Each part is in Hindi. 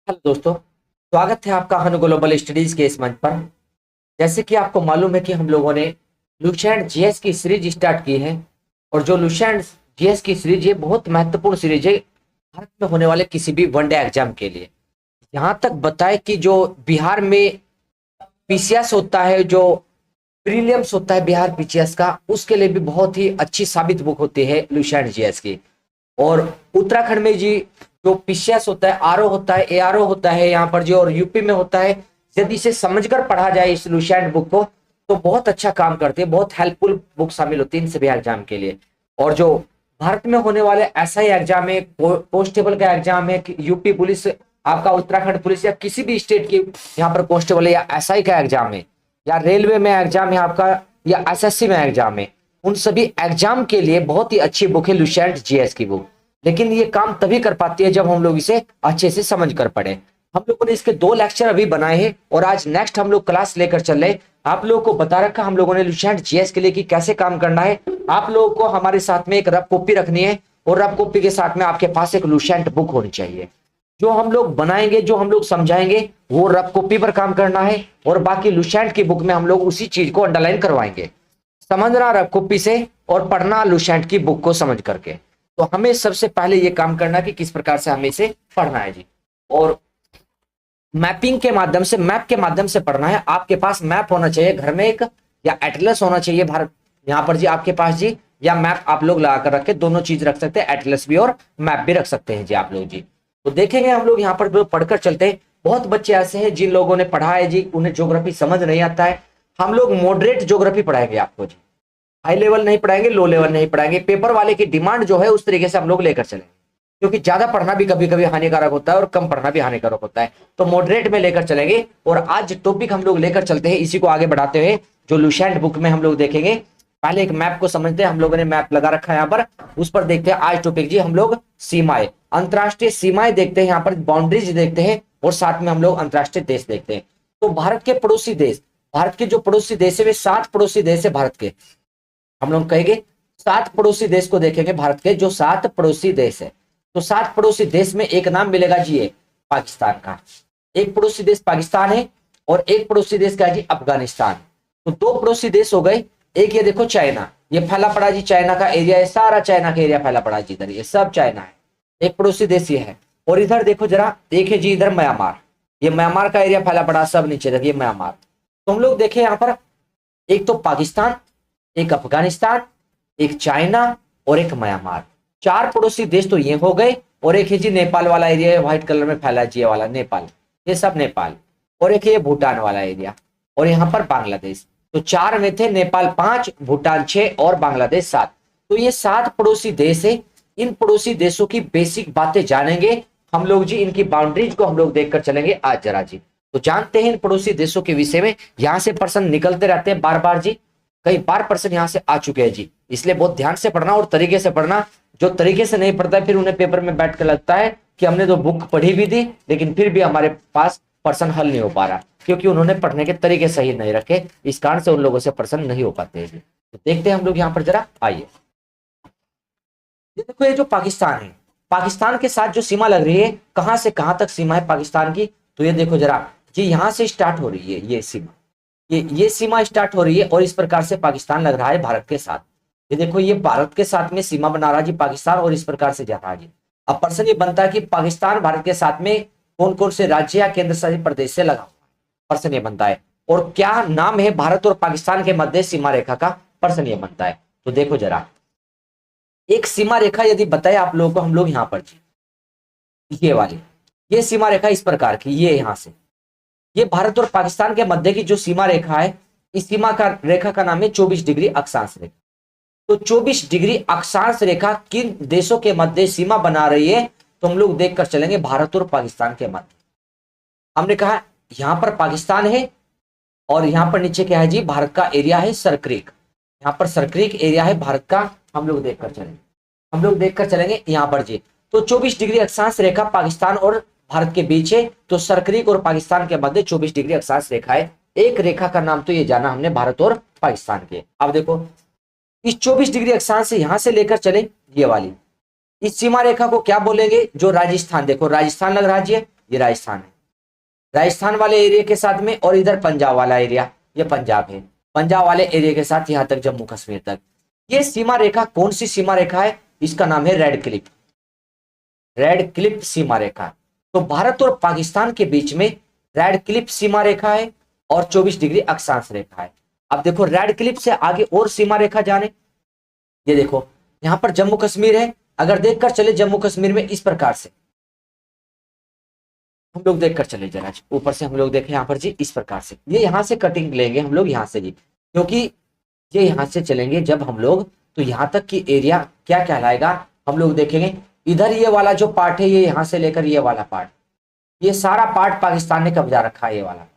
हेलो दोस्तों, स्वागत है आपका हनु ग्लोबल स्टडीज के इस मंच पर। जैसे कि आपको मालूम है कि हम लोगों ने लुसेंट जीएस की सीरीज स्टार्ट की है। और जो लुसेंट जीएस की सीरीज है बहुत महत्वपूर्ण सीरीज है भारत में होने वाले किसी भी वनडे एग्जाम के लिए। यहाँ तक बताए कि जो बिहार में पीसीएस होता है, जो प्रीलियम्स होता है बिहार पीसीएस का, उसके लिए भी बहुत ही अच्छी साबित बुक होती है लुसेंट जीएस की। और उत्तराखंड में जी जो पीसीएस होता है, आरओ होता है, एआरओ होता है यहाँ पर जो, और यूपी में होता है। यदि इसे समझकर पढ़ा जाए इस लुसेंट बुक को तो बहुत अच्छा काम करते हैं, बहुत हेल्पफुल बुक शामिल होती है इन सभी एग्जाम के लिए। और जो भारत में होने वाले ऐसा ही एग्जाम है, कांस्टेबल का एग्जाम है कि यूपी पुलिस, आपका उत्तराखंड पुलिस या किसी भी स्टेट की यहाँ पर कांस्टेबल है, या एसआई का एग्जाम है, या रेलवे में एग्जाम है आपका, या एसएससी में एग्जाम है, उन सभी एग्जाम के लिए बहुत ही अच्छी बुक है लुसेंट जीएस की बुक। लेकिन ये काम तभी कर पाती है जब हम लोग इसे अच्छे से समझ कर पढ़े। हम लोगों ने इसके 2 लेक्चर अभी बनाए हैं और आज नेक्स्ट हम लोग क्लास लेकर चल रहे। आप लोगों को बता रखा हम लोगों ने लुसेंट जीएस के लिए कि कैसे काम करना है। आप लोगों को हमारे साथ में एक रफ कॉपी रखनी है और रफ कॉपी के साथ में आपके पास एक लुसेंट बुक होनी चाहिए। जो हम लोग बनाएंगे, जो हम लोग समझाएंगे, वो रफ कॉपी पर काम करना है और बाकी लुसेंट की बुक में हम लोग उसी चीज को अंडरलाइन करवाएंगे। समझना रफ कॉपी से और पढ़ना लुसेंट की बुक को समझ करके। तो हमें सबसे पहले ये काम करना है कि किस प्रकार से हमें इसे पढ़ना है जी। और मैपिंग के माध्यम से, मैप के माध्यम से पढ़ना है। आपके पास मैप होना चाहिए घर में एक, या एटलस होना चाहिए भारत यहाँ पर जी आपके पास जी, या मैप आप लोग लगा कर रखे, दोनों चीज रख सकते हैं, एटलस भी और मैप भी रख सकते हैं जी आप लोग जी। तो देखेंगे हम लोग यहाँ पर पढ़कर चलते हैं। बहुत बच्चे ऐसे हैं जिन लोगों ने पढ़ा है जी, उन्हें ज्योग्राफी समझ नहीं आता है। हम लोग मॉडरेट ज्योग्राफी पढ़ाएंगे आपको जी, हाई लेवल नहीं पढ़ाएंगे, लो लेवल नहीं पढ़ाएंगे। पेपर वाले की डिमांड जो है उस तरीके से हम लोग लेकर चलेंगे, क्योंकि ज्यादा पढ़ना भी कभी कभी हानिकारक होता है और कम पढ़ना भी हानिकारक होता है। तो मॉडरेट में लेकर चलेंगे। और आज टॉपिक हम लोग लेकर चलते हैं, इसी को आगे बढ़ाते हुए जो लुसेंट बुक में हम लोग देखेंगे। पहले एक मैप को समझते हैं। हम लोगों ने मैप लगा रखा है यहाँ पर, उस पर देखते हैं आज टॉपिक जी। हम लोग सीमाएं, अंतरराष्ट्रीय सीमाएं देखते हैं, यहाँ पर बाउंड्रीज देखते हैं और साथ में हम लोग अंतरराष्ट्रीय देश देखते हैं। तो भारत के पड़ोसी देश, भारत के जो पड़ोसी देश है वे 7 पड़ोसी देश है भारत के। हम लोग कहेंगे 7 पड़ोसी देश को देखेंगे भारत के, जो 7 पड़ोसी देश है। तो 7 पड़ोसी देश में एक नाम मिलेगा जी, ये पाकिस्तान का। एक पड़ोसी देश पाकिस्तान है और एक पड़ोसी देश का है जी अफगानिस्तान। तो 2 पड़ोसी देश हो गए। एक ये देखो चाइना, ये फैला पड़ा जी, चाइना का एरिया है, सारा चाइना का एरिया फैला पड़ा जी, इधर ये सब चाइना है, एक पड़ोसी देश ये है। और इधर देखो जरा, एक है जी इधर म्यांमार, ये म्यांमार का एरिया फैला पड़ा सब नीचे तक, ये म्यांमार। तो हम लोग देखें यहाँ पर, एक तो पाकिस्तान, एक अफगानिस्तान, एक चाइना और एक म्यांमार। 4 पड़ोसी देश तो ये हो गए। और एक है जी नेपाल वाला एरिया, व्हाइट कलर में फैला जी, ये वाला नेपाल, ये सब नेपाल। और एक है भूटान वाला एरिया, और यहाँ पर बांग्लादेश। तो 4 में थे, नेपाल 5, भूटान 6 और बांग्लादेश 7। तो ये 7 पड़ोसी देश है। इन पड़ोसी देशों की बेसिक बातें जानेंगे हम लोग जी, इनकी बाउंड्रीज को हम लोग देखकर चलेंगे आज जरा जी। तो जानते हैं इन पड़ोसी देशों के विषय में। यहाँ से प्रश्न निकलते रहते हैं बार बार जी, कई बार प्रश्न यहाँ से आ चुके हैं जी, इसलिए बहुत ध्यान से पढ़ना और तरीके से पढ़ना। जो तरीके से नहीं पढ़ता है फिर उन्हें पेपर में बैठ कर लगता है कि हमने तो बुक पढ़ी भी थी लेकिन फिर भी हमारे पास प्रश्न हल नहीं हो पा रहा, क्योंकि उन्होंने पढ़ने के तरीके सही नहीं रखे। इस कारण से उन लोगों से प्रश्न नहीं हो पाते हैं। तो देखते हैं हम लोग यहाँ पर जरा, आइए। ये देखो, ये जो पाकिस्तान है, पाकिस्तान के साथ जो सीमा लग रही है, कहां से कहां तक सीमा है पाकिस्तान की, तो ये देखो जरा जी, यहां से स्टार्ट हो रही है ये सीमा, ये सीमा स्टार्ट हो रही है और इस प्रकार से पाकिस्तान लग रहा है भारत के साथ। ये देखो, ये भारत के साथ में सीमा बना रहा है जी पाकिस्तान, और इस प्रकार से जा रहा है जी। अब प्रश्न ये बनता है कि पाकिस्तान भारत के साथ में कौन कौन से राज्य या केंद्र शासित प्रदेश से लगा हुआ है, प्रश्न ये बनता है। और क्या नाम है भारत और पाकिस्तान के मध्य सीमा रेखा का, प्रश्न ये बनता है। तो देखो जरा, एक सीमा रेखा यदि बताए आप लोगों को हम लोग यहाँ पर जी, ये वाली, ये सीमा रेखा इस प्रकार की, ये यहाँ से, ये भारत और पाकिस्तान के मध्य की जो सीमा रेखा है, इस सीमा का रेखा का नाम है 24 डिग्री अक्षांश रेखा। तो 24 डिग्री अक्षांश रेखा किन देशों के मध्य सीमा बना रही है, तो हम लोग देखकर चलेंगे भारत और पाकिस्तान के मध्य। हमने कहा यहां पर पाकिस्तान है और यहां पर नीचे क्या है जी, भारत का एरिया है सरक्रीक, यहाँ पर सरक्रीक एरिया है भारत का। हम लोग देखकर चलेंगे, हम लोग देखकर चलेंगे यहाँ पर जी। तो 24 डिग्री अक्षांश रेखा पाकिस्तान और भारत के बीच है, तो सरक्रीक और पाकिस्तान के मध्य 24 डिग्री अक्षांश रेखा है। एक रेखा का नाम तो ये जाना हमने भारत और पाकिस्तान के। अब देखो, इस 24 डिग्री अक्षांश से यहां से लेकर चले ये वाली, इस सीमा रेखा को क्या बोलेंगे, जो राजस्थान, देखो राजस्थान लग रहा है, ये राजस्थान है, राजस्थान वाले एरिया के साथ में, और इधर पंजाब वाला एरिया, ये पंजाब है, पंजाब वाले एरिया के साथ यहां तक जम्मू कश्मीर तक। ये सीमा रेखा कौन सी सीमा रेखा है? इसका नाम है रेड क्लिफ, रेड क्लिफ सीमा रेखा। तो भारत और पाकिस्तान के बीच में रेड क्लिफ सीमा रेखा है और 24 डिग्री अक्षांश रेखा है। अब देखो रेड क्लिफ से आगे और सीमा रेखा जाने, ये देखो यहां पर जम्मू कश्मीर है, अगर देखकर चले जम्मू कश्मीर में इस प्रकार से हम लोग देखकर चले जरा, ऊपर से हम लोग देखें यहाँ पर जी इस प्रकार से, ये यहाँ से कटिंग लेंगे हम लोग यहाँ से जी, क्योंकि ये यहाँ से चलेंगे जब हम लोग, तो यहाँ तक की एरिया क्या कहलाएगा हम लोग देखेंगे। इधर ये वाला जो पार्ट है, ये यहाँ से लेकर ये वाला पार्ट, ये सारा पार्ट पाकिस्तान ने कब्जा रखा है। ये वाला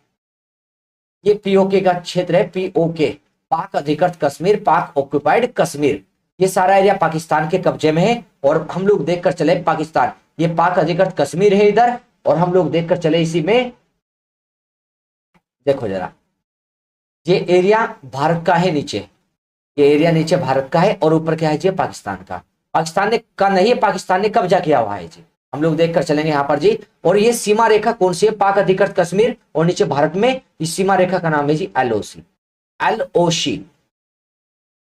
ये पीओके का क्षेत्र है, पीओके, पाक अधिकृत कश्मीर, पाक ऑक्युपाइड कश्मीर, ये सारा एरिया पाकिस्तान के कब्जे में है। और हम लोग देखकर चले पाकिस्तान, ये पाक अधिकृत कश्मीर है इधर, और हम लोग देखकर चले इसी में, देखो जरा ये एरिया भारत का है नीचे, ये एरिया नीचे भारत का है और ऊपर क्या है जी पाकिस्तान का, पाकिस्तान ने का नहीं है, पाकिस्तान ने कब्जा किया हुआ है जी, हम लोग देखकर चलेंगे यहाँ पर जी। और ये सीमा रेखा कौन सी है? पाक अधिकृत कश्मीर और नीचे भारत में, इस सीमा रेखा का नाम है जी एलओसी, एलओसी,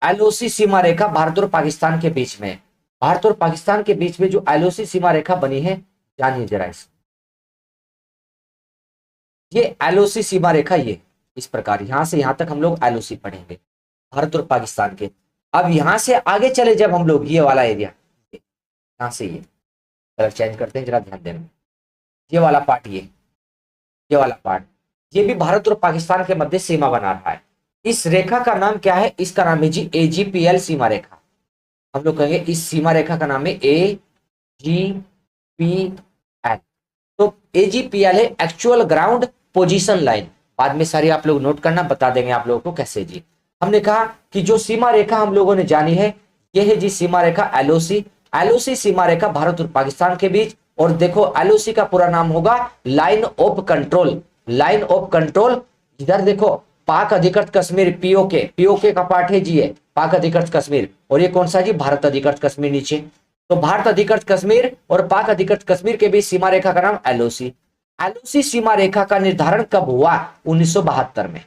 एलओसी सीमा रेखा भारत और पाकिस्तान के बीच में, भारत और पाकिस्तान के बीच में जो एलओसी सीमा रेखा बनी है, जानिए जरा इस, ये एलओसी सीमा रेखा, ये इस प्रकार यहां से यहां तक हम लोग एलओसी पढ़ेंगे भारत और पाकिस्तान के। अब यहां से आगे चले जब हम लोग, ये वाला एरिया, यहां से ये कलर चेंज करते हैं जरा ध्यान देना, ये वाला पार्ट, ये वाला पार्ट, ये भी भारत और पाकिस्तान के मध्य सीमा बना रहा है। इस रेखा का नाम क्या है? इसका नाम है जी एजीपीएल सीमा रेखा, हम लोग कहेंगे इस सीमा रेखा का नाम है एजीपीएल। तो एजीपीएल है एक्चुअल ग्राउंड पोजीशन लाइन, बाद में सारी आप लोग नोट करना, बता देंगे आप लोगों को कैसे जी। हमने कहा कि जो सीमा रेखा हम लोगों ने जानी है, ये है जी सीमा रेखा एलओसी, एलओसी सीमा रेखा भारत और पाकिस्तान के बीच। और देखो एलओसी का पूरा नाम होगा line of control, line of control. इधर देखो पाक अधिकृत कश्मीर, पीओके, पीओके का पार्ट है जी ये पाक अधिकृत कश्मीर, और ये कौन सा जी भारत अधिकृत कश्मीर नीचे। तो भारत अधिकृत कश्मीर और पाक अधिकृत कश्मीर के बीच सीमा रेखा का नाम एलओसी। एलओसी सीमा रेखा का निर्धारण कब हुआ? 1972 में,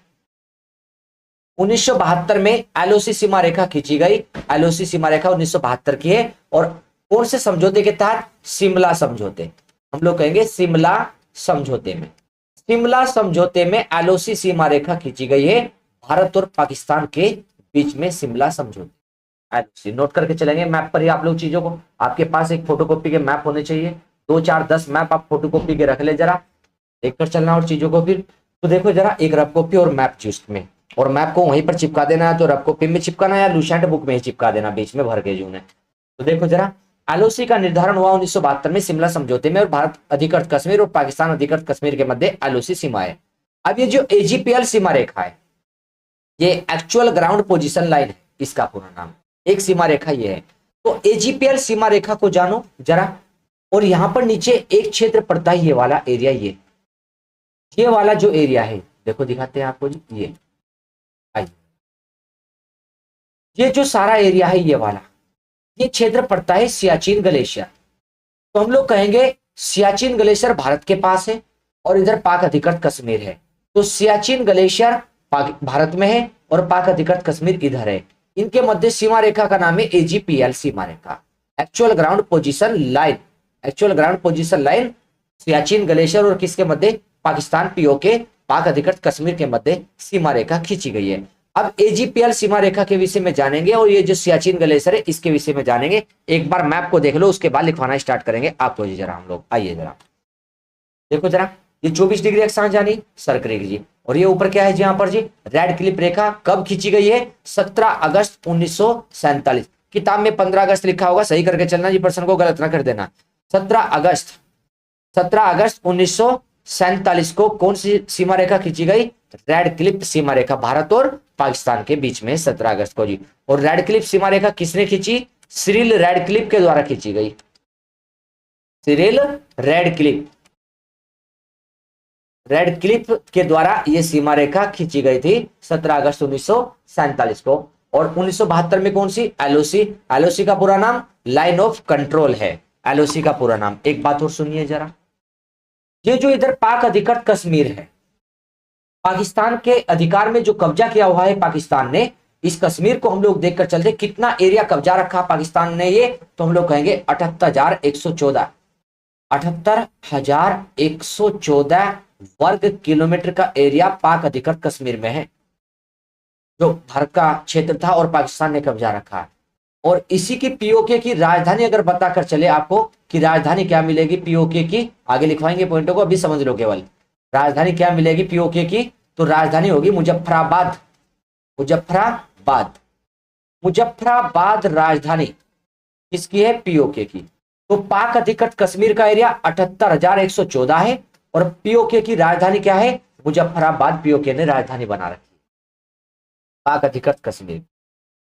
1972 में एलओसी सीमा रेखा खींची गई। एलओसी सीमा रेखा 1972 की है, और कौन से समझौते के तहत? शिमला समझौते, हम लोग कहेंगे शिमला समझौते में, शिमला समझौते में एलओसी सीमा रेखा खींची गई है भारत और पाकिस्तान के बीच में, शिमला समझौते। एलओसी नोट करके चलेंगे, मैप पर ही आप लोग चीजों को, आपके पास एक फोटोकॉपी के मैप होने चाहिए, 2 4 10 मैप आप फोटोकॉपी के रख ले जरा, देखकर चलना और चीजों को फिर। तो देखो जरा एक रफ कॉपी और मैप जी उसमें, और मैप को वहीं पर चिपका देना है, तो रफ कॉपी में चिपकाना या लुसेंट बुक में ही चिपका देना, बीच में भर के जूने। तो देखो जरा एलओसी का निर्धारण हुआ 1972 में शिमला समझौते में, और भारत अधिकृत कश्मीर और पाकिस्तान अधिकृत कश्मीर के मध्य एलओसी सीमा है। अब ये जो एजीपीएल सीमा रेखा है, ये एक्चुअल ग्राउंड पोजीशन लाइन है, इसका पूरा नाम, एक सीमा रेखा ये है। तो एजीपीएल सीमा रेखा को जानो जरा, और यहां पर नीचे एक क्षेत्र पड़ता है, ये वाला एरिया, ये वाला जो एरिया है, देखो दिखाते हैं आपको जी, ये जो सारा एरिया है, ये वाला, ये क्षेत्र पड़ता है सियाचिन ग्लेशियर। तो हम लोग कहेंगे सियाचिन ग्लेशियर भारत के पास है और इधर पाक अधिकृत कश्मीर है। तो सियाचिन ग्लेशियर भारत में है और पाक अधिकृत कश्मीर इधर है। इनके मध्य सीमा रेखा का नाम है एजीपीएल सीमा रेखा, actual ground position line, actual ground position line Siachen glacier और किसके मध्य? पाकिस्तान पीओके, पाक अधिकृत कश्मीर के मध्य सीमा रेखा खींची गई है। अब एजीपीएल सीमा रेखा के विषय में जानेंगे, और ये जो सियाचिन ग्लेशियर है इसके विषय में जानेंगे। एक बार मैप को देख लो, उसके बाद लिखवाना स्टार्ट करेंगे आपको जी। जरा हम लोग आइए जरा देखो जरा, ये 24 डिग्री अक्षांश जानी सर्क रेखा जी, और ये ऊपर क्या है जी यहाँ पर जी रेड क्लिप रेखा। कब खींची गई है? 17 अगस्त 1947। किताब में 15 अगस्त लिखा होगा, सही करके चलना जी, प्रश्न को गलत ना कर देना। 17 अगस्त 1947 को कौन सी सीमा रेखा खींची गई? रेड क्लिप सीमा रेखा भारत और पाकिस्तान के बीच में 17 अगस्त को जी। और रेड क्लिप सीमा रेखा किसने खींची? सिरिल रेड क्लिप के द्वारा खींची गई, सिरिल रेड क्लिप के द्वारा यह सीमा रेखा खींची गई थी 17 अगस्त 1947 को। और 1972 में कौन सी? एलओसी। एलओसी का पूरा नाम लाइन ऑफ कंट्रोल है, एलओसी का पूरा नाम। एक बात और सुनिए जरा, ये जो इधर पाक अधिकृत कश्मीर है, पाकिस्तान के अधिकार में जो कब्जा किया हुआ है पाकिस्तान ने, इस कश्मीर को हम लोग देखकर चलते कितना एरिया कब्जा रखा पाकिस्तान ने, ये तो हम लोग कहेंगे 78,114 78,114 वर्ग किलोमीटर का एरिया पाक अधिकृत कश्मीर में है, जो भारत का क्षेत्र था और पाकिस्तान ने कब्जा रखा है। और इसी की पीओके की राजधानी अगर बताकर चले आपको कि राजधानी क्या मिलेगी पीओके की, आगे लिखवाएंगे पॉइंटों को, अभी समझ लो केवल राजधानी क्या मिलेगी पीओके की, तो राजधानी होगी मुजफ्फराबाद। मुजफ्फराबाद, मुजफ्फराबाद राजधानी किसकी है, पीओके की। तो पाक अधिकृत कश्मीर का एरिया 78,114 है और पीओके की राजधानी क्या है, मुजफ्फराबाद। पीओके ने राजधानी बना रखी पाक अधिकृत कश्मीर।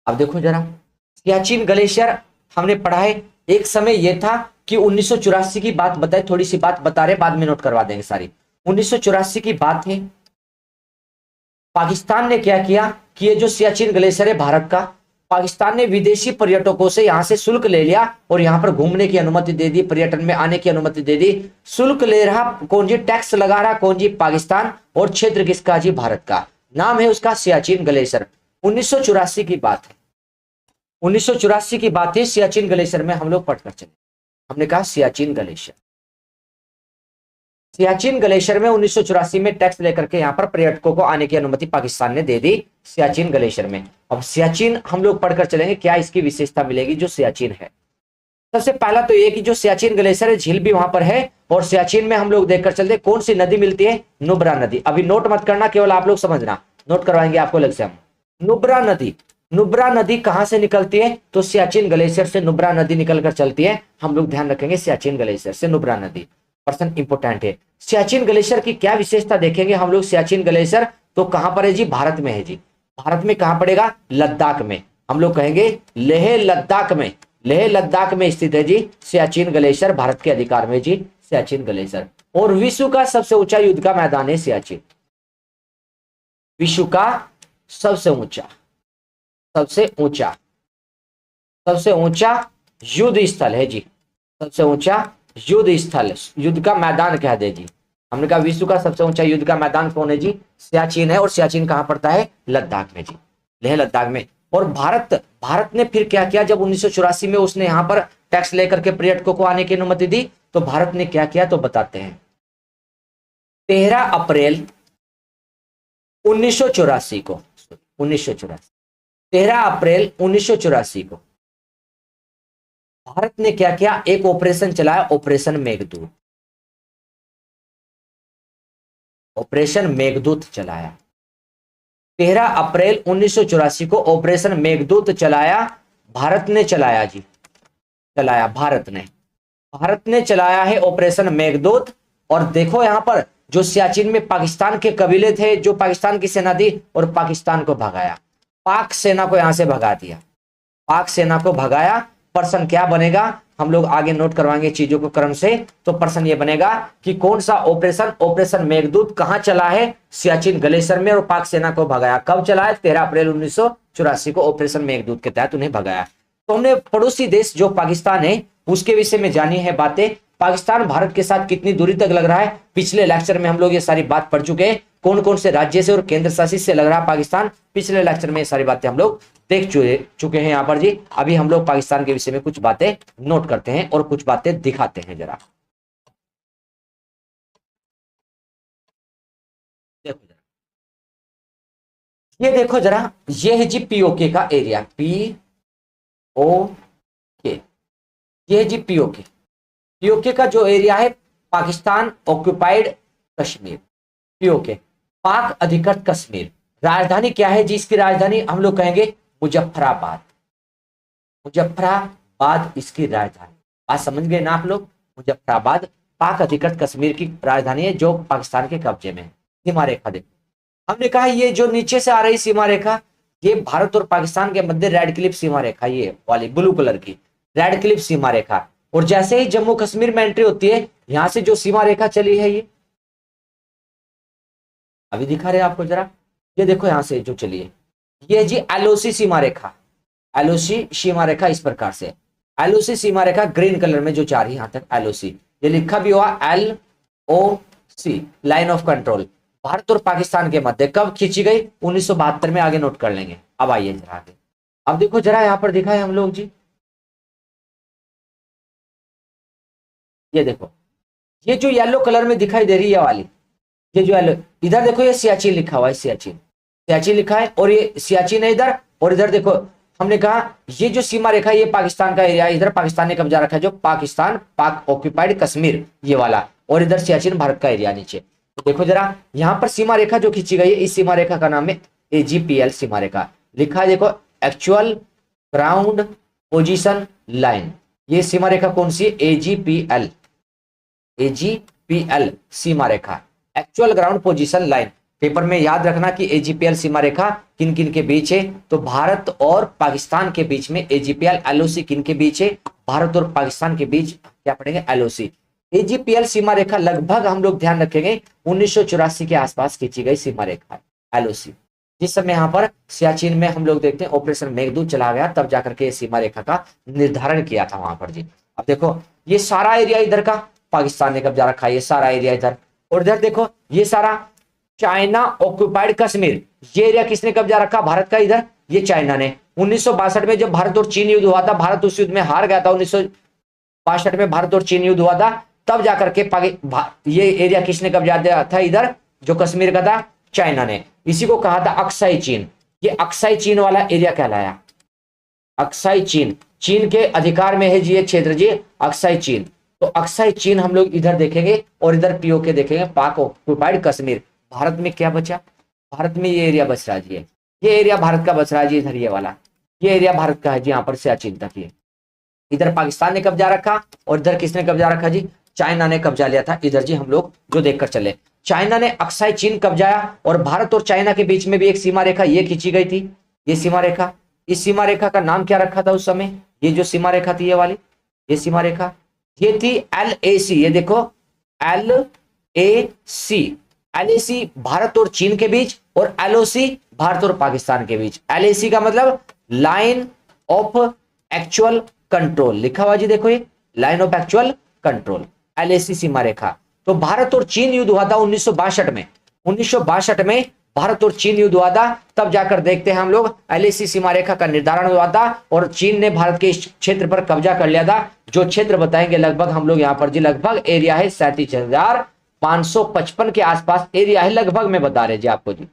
अब देखो जरा, सियाचिन ग्लेशियर हमने पढ़ा है। एक समय यह था कि 1984 की बात बताए, थोड़ी सी बात बता रहे, बाद में नोट करवा देंगे सारी। 1984 की बात है, पाकिस्तान ने क्या किया कि ये जो सियाचिन ग्लेशियर है भारत का, पाकिस्तान ने विदेशी पर्यटकों से यहां से शुल्क ले लिया और यहां पर घूमने की अनुमति दे दी, पर्यटन में आने की अनुमति दे दी। शुल्क ले रहा कौन जी, टैक्स लगा रहा कौन जी, पाकिस्तान, और क्षेत्र किसका जी, भारत का। नाम है उसका सियाचिन ग्लेशियर। 1984 की बात है, 1984 की बात है, सियाचिन ग्लेशियर में हम लोग पढ़कर चले। हमने कहा सियाचिन ग्लेशियर, सियाचिन ग्लेशियर में 1984 में टैक्स लेकर के यहां पर पर्यटकों को आने की अनुमति पाकिस्तान ने दे दी सियाचिन ग्लेशियर में। अब सियाचिन हम लोग पढ़कर चलेंगे क्या इसकी विशेषता मिलेगी जो सियाचिन है। सबसे पहला तो ये कि जो सियाचिन ग्लेशियर है, झील भी वहां पर है, और सियाचिन में हम लोग देखकर चलते कौन सी नदी मिलती है, नुब्रा नदी। अभी नोट मत करना, केवल आप लोग समझना, नोट करवाएंगे आपको अलग से हम। नुब्रा नदी, नुब्रा नदी कहां से निकलती है, तो सियाचिन ग्लेशियर से नुब्रा नदी निकलकर चलती है। हम लोग ध्यान रखेंगे सियाचिन ग्लेशियर से नुब्रा नदी, पर्सन इंपोर्टेंट है। सियाचिन ग्लेशियर की क्या विशेषता देखेंगे हम लोग। सियाचिन ग्लेशियर तो कहां पर है जी, भारत में है जी। भारत में कहां पड़ेगा, लद्दाख में। हम लोग कहेंगे लेह लद्दाख में, लेह लद्दाख में स्थित है जी सियाचिन ग्लेशियर, भारत के अधिकार में जी सियाचिन ग्लेशियर। और विश्व का सबसे ऊंचा युद्ध का मैदान है सियाचिन, विश्व का सबसे ऊंचा, सबसे ऊंचा, सबसे ऊंचा युद्ध स्थल है जी, सबसे ऊंचा युद्ध स्थल, युद्ध का मैदान कह दे जी। हमने कहा विश्व का सबसे ऊंचा युद्ध का मैदान कौन है जी, सियाचिन है। और सियाचिन कहां पड़ता है, लद्दाख में जी, लेह लद्दाख में। और भारत ने फिर क्या किया, जब 1984 में उसने यहां पर टैक्स लेकर के पर्यटकों को आने की अनुमति दी, तो भारत ने क्या किया तो बताते हैं। 13 अप्रैल 1984 को, 1984, 13 अप्रैल 1984 को भारत ने क्या किया, एक ऑपरेशन चलाया, ऑपरेशन मेघदूत। ऑपरेशन मेघदूत चलाया 13 अप्रैल 1984 को ऑपरेशन मेघदूत चलाया, भारत ने चलाया जी, चलाया भारत ने चलाया है ऑपरेशन मेघदूत। और देखो यहां पर जो सियाचिन में पाकिस्तान के कबीले थे, जो पाकिस्तान की सेना थी, और पाकिस्तान को भगाया, पाक सेना को यहां से भगा दिया, पाक सेना को भगाया। पर्सन क्या बनेगा, हम लोग आगे नोट करवाएंगे चीजों को क्रम से। तो पर्सन ये बनेगा कि कौन सा ऑपरेशन, ऑपरेशन मेघदूत कहां चला है, सियाचिन ग्लेशियर में, और पाक सेना को भगाया। कब चला है, 13 अप्रैल 1984 को ऑपरेशन मेघदूत के तहत उन्हें भगाया। तो हमने पड़ोसी देश जो पाकिस्तान है उसके विषय में जानी है बातें। पाकिस्तान भारत के साथ कितनी दूरी तक लग रहा है, पिछले लेक्चर में हम लोग ये सारी बात पढ़ चुके हैं। कौन कौन से राज्य से और केंद्र शासित से लग रहा है पाकिस्तान, पिछले लेक्चर में ये सारी बातें हम लोग देख चुके हैं यहाँ पर जी। अभी हम लोग पाकिस्तान के विषय में कुछ बातें नोट करते हैं और कुछ बातें दिखाते हैं जरा। देखो जरा, ये देखो जरा, ये है जी पीओके का एरिया, पीओके, ये है जी पीओके। पीओके का जो एरिया है, पाकिस्तान ऑक्युपाइड कश्मीर, पीओके, पाक अधिकृत कश्मीर। राजधानी क्या है जी, इसकी राजधानी हम लोग कहेंगे मुजफ्फराबाद, मुजफ्फराबाद इसकी राजधानी। बात समझ गए ना आप लोग, मुजफ्फराबाद पाक अधिकृत कश्मीर की राजधानी है, जो पाकिस्तान के कब्जे में है। सीमा रेखा देखो, हमने कहा ये जो नीचे से आ रही सीमा रेखा, ये भारत और पाकिस्तान के मध्य रेड क्लिफ सीमा रेखा, ये वाली ब्लू कलर की रेड क्लिफ सीमा रेखा। और जैसे ही जम्मू कश्मीर में एंट्री होती है, यहां से जो सीमा रेखा चली है, ये अभी दिखा रहे आपको जरा, ये देखो यहां से जो चली है, ये जी एलओसी सीमा रेखा, एलओसी सीमा रेखा इस प्रकार से, एलओसी सीमा रेखा ग्रीन कलर में जो जा रही है यहां तक एलओसी, ये लिखा भी हुआ ओ सी, लाइन ऑफ कंट्रोल, भारत और पाकिस्तान के मध्य कब खींची गई? 1972 में। आगे नोट कर लेंगे। अब आइए जरा आगे। अब देखो जरा यहां पर दिखा है हम लोग जी, ये देखो, ये जो येलो कलर में दिखाई दे रही है वाली, ये जो येलो, इधर देखो ये सियाचिन लिखा हुआ है, सियाचिन, सियाचिन लिखा है, और ये सियाचिन है इधर, और इधर देखो हमने कहा ये जो सीमा रेखा ये पाकिस्तान का एरिया है, इधर पाकिस्तान ने कब्जा रखा है, जो पाकिस्तान पाक ऑक्यूपाइड कश्मीर ये वाला, और इधर सियाचिन भारत का एरिया नीचे। तो देखो जरा यहाँ पर सीमा रेखा जो खींची गई है, इस सीमा रेखा का नाम है एजीपीएल सीमा रेखा, लिखा है देखो एक्चुअल ग्राउंड पोजीशन लाइन। ये सीमा रेखा कौन सी है? एजीपीएल, एजीपीएल सीमा रेखा, actual ground position line. Paper में याद रखना कि एजीपीएल सीमा रेखा किन किन के बीच है, तो भारत और पाकिस्तान के बीच में एजीपीएल, एलओसी किन के बीच है? भारत और पाकिस्तान के बीच क्या पढ़ेंगे? एलओसी। एजीपीएल सीमा रेखा लगभग हम लोग ध्यान रखेंगे 1984 के आसपास खींची गई सीमा रेखा एलओसी, जिस समय यहाँ पर सियाचिन में हम लोग देखते हैं ऑपरेशन मेघदूत चला गया, तब जाकर के सीमा रेखा का निर्धारण किया था वहां पर जी। अब देखो ये सारा एरिया इधर का पाकिस्तान ने कब्जा रखा है, ये सारा एरिया इधर, और इधर देखो ये सारा चाइना ऑक्यूपाइड कश्मीर, ये एरिया किसने कब्जा रखा? भारत का। इधर ये चाइना ने 1962 में जब भारत और चीन युद्ध हुआ था, भारत उस युद्ध में हार गया था, 1962 में भारत और चीन युद्ध हुआ था, तब जाकर के ये एरिया किसने कब्जा दिया था? इधर जो कश्मीर का था चाइना ने, इसी को कहा था अक्साई चीन। ये अक्साई चीन वाला एरिया कहलाया अक्साई चीन, चीन के अधिकार में है जी ये क्षेत्र जी, अक्साई चीन। तो अक्साई चीन हम लोग इधर देखेंगे, और इधर पीओके देखेंगे, पाक ऑक्युपाइड कश्मीर। भारत में क्या बचा? भारत में ये एरिया बच रहा जी, ये एरिया भारत का बच रहा है जी, इधर ये वाला, ये एरिया भारत का है जी, यहाँ पर सियाचिन तक ये। इधर पाकिस्तान ने कब्जा रखा, और इधर किसने कब्जा रखा जी? चाइना ने कब्जा लिया था इधर जी। हम लोग जो देखकर चले, चाइना ने अक्साई चीन कब्जाया, और भारत और चाइना के बीच में भी एक सीमा रेखा ये खींची गई थी, ये सीमा रेखा। इस सीमा रेखा का नाम क्या रखा था उस समय? ये जो सीमा रेखा थी ये वाली, ये सीमा रेखा, ये थी LAC। ये देखो LAC, LAC भारत और चीन के बीच, और LOC भारत और पाकिस्तान के बीच। LAC का मतलब लाइन ऑफ एक्चुअल कंट्रोल लिखा हुआ जी, देखो ये line of actual control, LAC सीमा रेखा। तो भारत और चीन युद्ध हुआ था 1962 में, 1962 में भारत और चीन युद्ध हुआ था, तब जाकर देखते हैं हम लोग LAC सीमा रेखा का निर्धारण हुआ था, और चीन ने भारत के इस क्षेत्र पर कब्जा कर लिया था। जो क्षेत्र बताएंगे लगभग हम लोग यहाँ पर जी, लगभग एरिया है 37,555 के आसपास एरिया है, लगभग में बता रहे जी आपको जी,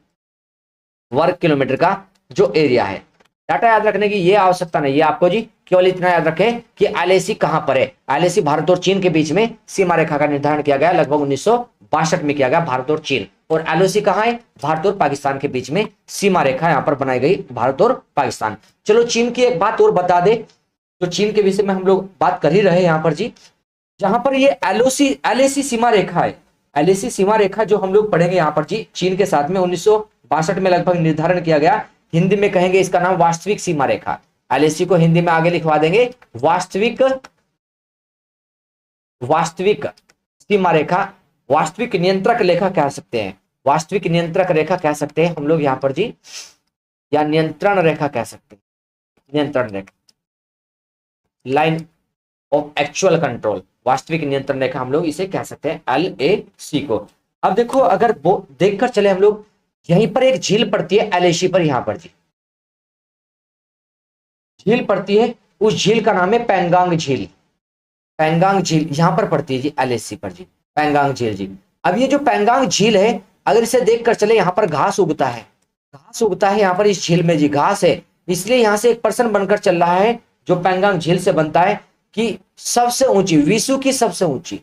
वर्ग किलोमीटर का जो एरिया है। डाटा याद रखने की ये आवश्यकता नहीं है आपको जी, केवल इतना याद रखें कि LAC कहां पर है। LAC भारत और चीन के बीच में सीमा रेखा का निर्धारण किया गया, लगभग 1962 में किया गया, भारत और चीन। और LOC कहां है? भारत और पाकिस्तान के बीच में सीमा रेखा यहां पर बनाई गई, भारत और पाकिस्तान। चलो चीन की एक बात और बता दे, तो चीन के विषय में हम लोग बात कर ही रहे यहाँ पर जी, जहां पर ये LAC सीमा रेखा है, LAC सीमा रेखा जो हम लोग पढ़ेंगे यहाँ पर जी, चीन के साथ में 1962 में लगभग निर्धारण किया गया। हिंदी में कहेंगे इसका नाम वास्तविक सीमा रेखा। LAC को हिंदी में आगे लिखवा देंगे वास्तविक सीमा रेखा, वास्तविक नियंत्रक रेखा कह सकते हैं, वास्तविक नियंत्रक रेखा कह सकते हैं हम लोग यहाँ पर जी, या नियंत्रण रेखा कह सकते हैं, नियंत्रण रेखा, लाइन ऑफ एक्चुअल कंट्रोल, वास्तविक नियंत्रण रेखा हम लोग इसे कह सकते हैं LAC को। अब देखो अगर वो देखकर चले हम लोग, यहीं पर एक झील पड़ती है LAC पर, यहां पर जी झील पड़ती है, उस झील का नाम है पेंगांग झील, पेंगांग झील यहां पर पड़ती है जी LAC पर जी, पेंगांग झील जी। अब ये जो पेंगांग झील है, अगर इसे देखकर चले, यहाँ पर घास उगता है, घास उगता है यहाँ पर इस झील में जी, घास है, इसलिए यहां से एक पर्सन बनकर चल रहा है जो पेंगांग झील से बनता है कि सबसे ऊंची, विश्व की सबसे ऊंची,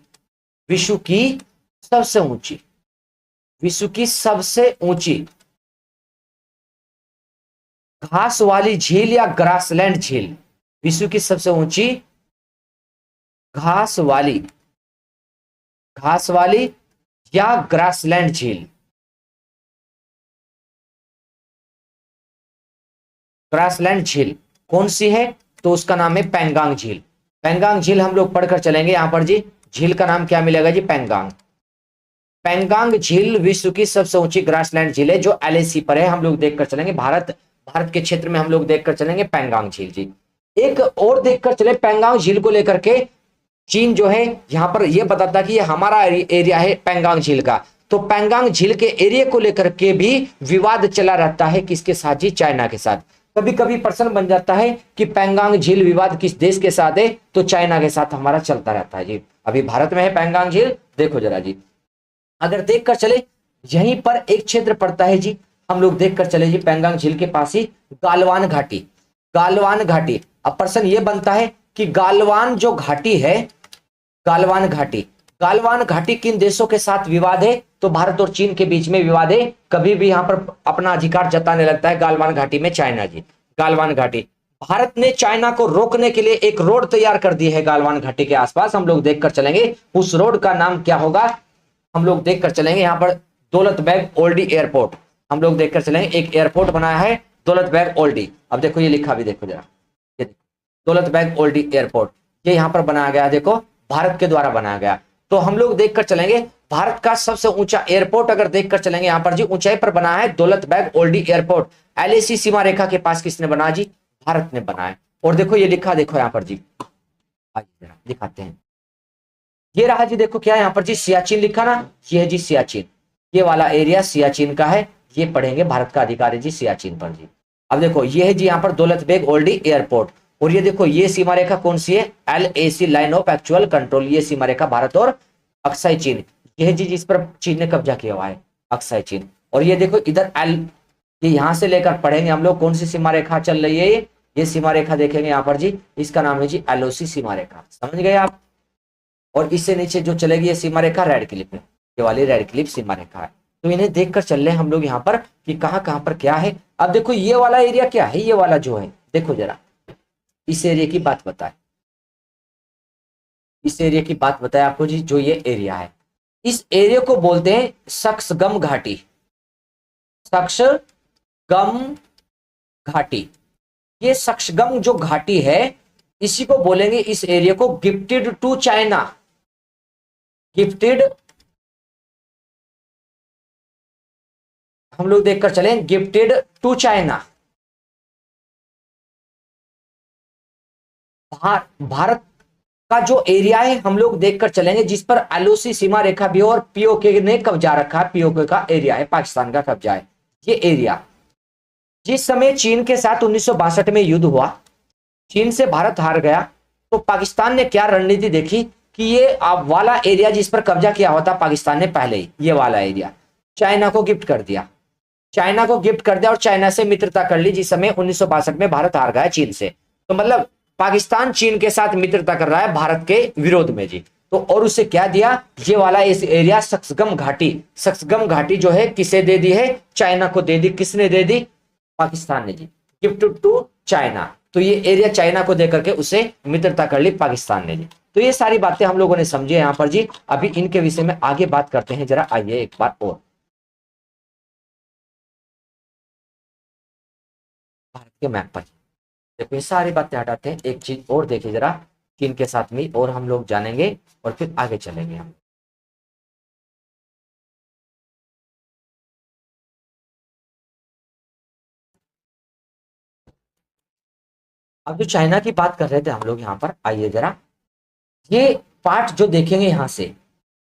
विश्व की सबसे ऊंची, विश्व की सबसे ऊंची घास वाली झील या ग्रासलैंड झील, विश्व की सबसे ऊंची घास वाली या ग्रासलैंड झील, ग्रासलैंड झील कौन सी है? तो उसका नाम है पेंगांग झील। पेंगांग झील हम लोग पढ़कर चलेंगे यहाँ पर जी, झील का नाम क्या मिलेगा जी? पेंगांग। पेंगांग झील विश्व की सबसे ऊंची ग्रासलैंड झील है, जो LAC पर है, हम लोग देखकर चलेंगे, भारत के क्षेत्र में हम लोग देखकर चलेंगे पेंगांग झील जी। एक और देखकर चले पेंगांग झील को लेकर के, चीन जो है यहाँ पर ये बताता कि ये हमारा एरिया है पैंगांग झील का। तो पैंगांग झील के एरिया को लेकर के भी विवाद चला रहता है, किसके साथ जी? चाइना के साथ। कभी कभी प्रश्न बन जाता है कि पैंगांग झील विवाद किस देश के साथ है, तो चाइना के साथ हमारा चलता रहता है जी। अभी भारत में है पैंगांग झील, देखो जरा जी, अगर देख कर चले यहीं पर एक क्षेत्र पड़ता है जी, हम लोग देख कर चले जी, पैंगांग झील के पास ही गालवान घाटी। गालवान घाटी, अब प्रश्न ये बनता है कि गालवान जो घाटी है, गालवान घाटी, गालवान घाटी किन देशों के साथ विवाद है? तो भारत और चीन के बीच में विवाद है। कभी भी यहां पर अपना अधिकार जताने लगता है गालवान घाटी में चाइना जी। गालवान घाटी, भारत ने चाइना को रोकने के लिए एक रोड तैयार कर दी है गालवान घाटी के आसपास, हम लोग देखकर चलेंगे उस रोड का नाम क्या होगा, हम लोग देखकर चलेंगे। यहां पर दौलत बेग ओल्डी एयरपोर्ट, हम लोग देखकर चलेंगे, एक एयरपोर्ट बनाया है दौलत बेग ओल्डी। अब देखो ये लिखा भी देखो जरा, ये दौलत बेग ओल्डी एयरपोर्ट, ये यहां पर बनाया गया, देखो भारत के द्वारा बनाया गया। तो हम लोग देखकर चलेंगे भारत का सबसे ऊंचा एयरपोर्ट अगर देखकर चलेंगे यहां पर जी, ऊंचाई पर बना है दौलत बेग ओल्डी एयरपोर्ट। एलएसी सीमा रेखा के पास किसने बनाया जी? भारत ने बनाया। और देखो ये लिखा, देखो यहां पर जी, दिखाते हैं, ये रहा जी, देखो क्या यहां पर जी, सियाचिन लिखा ना, ये है जी सियाचिन, ये वाला एरिया सियाचिन का है, ये पढ़ेंगे भारत का अधिकार है जी सियाचिन पर जी। अब देखो ये है जी यहाँ पर दौलत बेग ओल्डी एयरपोर्ट, और ये देखो ये सीमा रेखा कौन सी है? LAC line of actual control, ये सीमा रेखा भारत और अक्साई चीन, ये है जी जिस पर चीन ने कब्जा किया हुआ है, अक्साई चीन। और ये देखो इधर ये यहां से लेकर पढ़ेंगे हम लोग कौन सी सीमा रेखा चल रही है, ये सीमा रेखा देखेंगे यहाँ पर जी, इसका नाम है जी LOC सीमा रेखा, समझ गए आप। और इससे नीचे जो चलेगी ये सीमा रेखा रेड क्लिप है, ये वाली रेड क्लिप सीमा रेखा है। तो इन्हें देखकर चल रहे हैं हम लोग यहाँ पर कि कहाँ कहाँ पर क्या है। अब देखो ये वाला एरिया क्या है, ये वाला जो है, देखो जरा इस एरिया की बात बताए, इस एरिया की बात बताए आपको जी, जो ये एरिया है, इस एरिया को बोलते हैं सक्सगम घाटी, सक्सगम घाटी। ये सक्सगम जो घाटी है इसी को बोलेंगे, इस एरिया को गिफ्टेड टू चाइना, गिफ्टेड, हम लोग देखकर चलें, गिफ्टेड टू चाइना। भारत का जो एरिया है हम लोग देखकर चलेंगे जिस पर LOC सीमा रेखा भी और POK ने कब्जा रखा है, POK का एरिया है, पाकिस्तान का कब्जा है ये एरिया। जिस समय चीन के साथ 1962 में युद्ध हुआ, चीन से भारत हार गया, तो पाकिस्तान ने क्या रणनीति देखी कि ये वाला एरिया जिस पर कब्जा किया हुआ था पाकिस्तान ने पहले ही, ये वाला एरिया चाइना को गिफ्ट कर दिया, चाइना को गिफ्ट कर दिया और चाइना से मित्रता कर ली, जिस समय 1962 में भारत हार गया चीन से। तो मतलब पाकिस्तान चीन के साथ मित्रता कर रहा है भारत के विरोध में जी। तो और उसे क्या दिया, ये वाला इस एरिया सक्सगम घाटी, सक्सगम घाटी जो है किसे दे दी है? चाइना को दे दी। किसने दे दी? पाकिस्तान ने जी, गिफ्ट टू चाइना। तो ये एरिया चाइना को देकर के उसे मित्रता कर ली पाकिस्तान ने जी। तो ये सारी बातें हम लोगों ने समझे यहाँ पर जी। अभी इनके विषय में आगे बात करते हैं, जरा आइए एक बार और भारत के मैप पर देखो, ये सारी बातें हटाते हैं, एक चीज और देखिए जरा, चीन के साथ में और हम लोग जानेंगे और फिर आगे चलेंगे हम। अब जो चाइना की बात कर रहे थे हम लोग यहाँ पर, आइए जरा, ये पार्ट जो देखेंगे यहाँ से,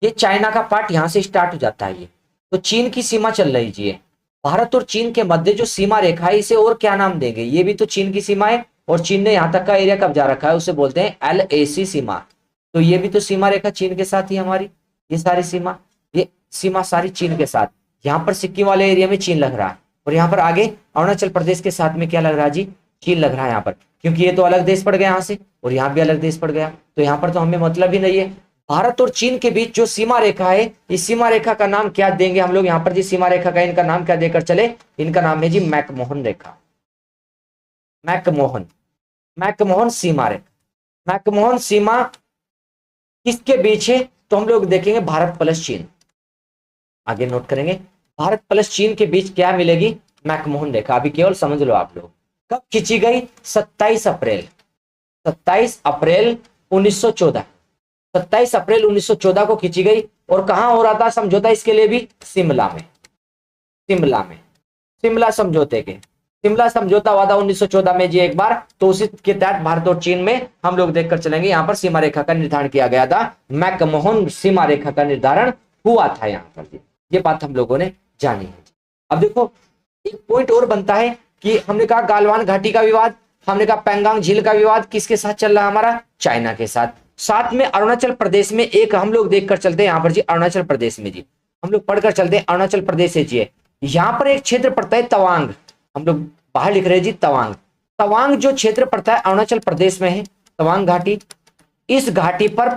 ये चाइना का पार्ट यहाँ से स्टार्ट हो जाता है। ये तो चीन की सीमा चल रही जी, भारत और चीन के मध्य जो सीमा रेखा है इसे और क्या नाम देंगे? ये भी तो चीन की सीमा है और चीन ने यहाँ तक का एरिया कब्जा रखा है, उसे बोलते हैं LAC सीमा। तो ये भी तो सीमा रेखा चीन के साथ ही हमारी, ये सारी सीमा, ये सीमा सारी चीन के साथ। यहाँ पर सिक्किम वाले एरिया में चीन लग रहा है और यहाँ पर आगे अरुणाचल प्रदेश के साथ में क्या लग रहा है जी? चीन लग रहा है यहाँ पर, क्योंकि ये तो अलग देश पड़ गया यहाँ से और यहाँ भी अलग देश पड़ गया, तो यहाँ पर तो हमें मतलब ही नहीं है। भारत और चीन के बीच जो सीमा रेखा है, इस सीमा रेखा का नाम क्या देंगे हम लोग यहाँ पर जी? सीमा रेखा का इनका नाम क्या देकर चले? इनका नाम है जी मैकमोहन रेखा, मैकमोहन, मैकमोहन सीमा रेखा। मैकमोहन सीमा किसके बीच है? तो हम लोग देखेंगे भारत प्लस चीन, आगे नोट करेंगे, भारत प्लस चीन के बीच क्या मिलेगी? मैकमोहन रेखा। अभी केवल समझ लो आप लोग, कब खींची गई? 27 अप्रैल, 27 अप्रैल 1914, 27 अप्रैल 1914 को खींची गई। और कहां हो रहा था समझौता इसके लिए भी? शिमला में, शिमला में, शिमला समझौते के, शिमला समझौता हुआ था 1914 में जी एक बार, तो उसी के तहत भारत और चीन में हम लोग देखकर चलेंगे यहाँ पर सीमा रेखा का निर्धारण किया गया था। मैकमोहन सीमा रेखा का निर्धारण हुआ था यहाँ पर जी, ये बात हम लोगों ने जानी है। अब देखो एक पॉइंट और बनता है कि हमने कहा गालवान घाटी का विवाद, हमने कहा पैंगांग झील का विवाद किसके साथ चल रहा है हमारा, चाइना के साथ। साथ में अरुणाचल प्रदेश में एक हम लोग देखकर चलते हैं यहाँ पर जी, अरुणाचल प्रदेश में जी हम लोग पढ़कर चलते हैं, अरुणाचल प्रदेश से जी यहाँ पर एक क्षेत्र पड़ता है तवांग, हम लोग बाहर लिख रहे हैं जी तवांग। तवांग जो क्षेत्र पड़ता है अरुणाचल प्रदेश में है, तवांग घाटी, इस घाटी पर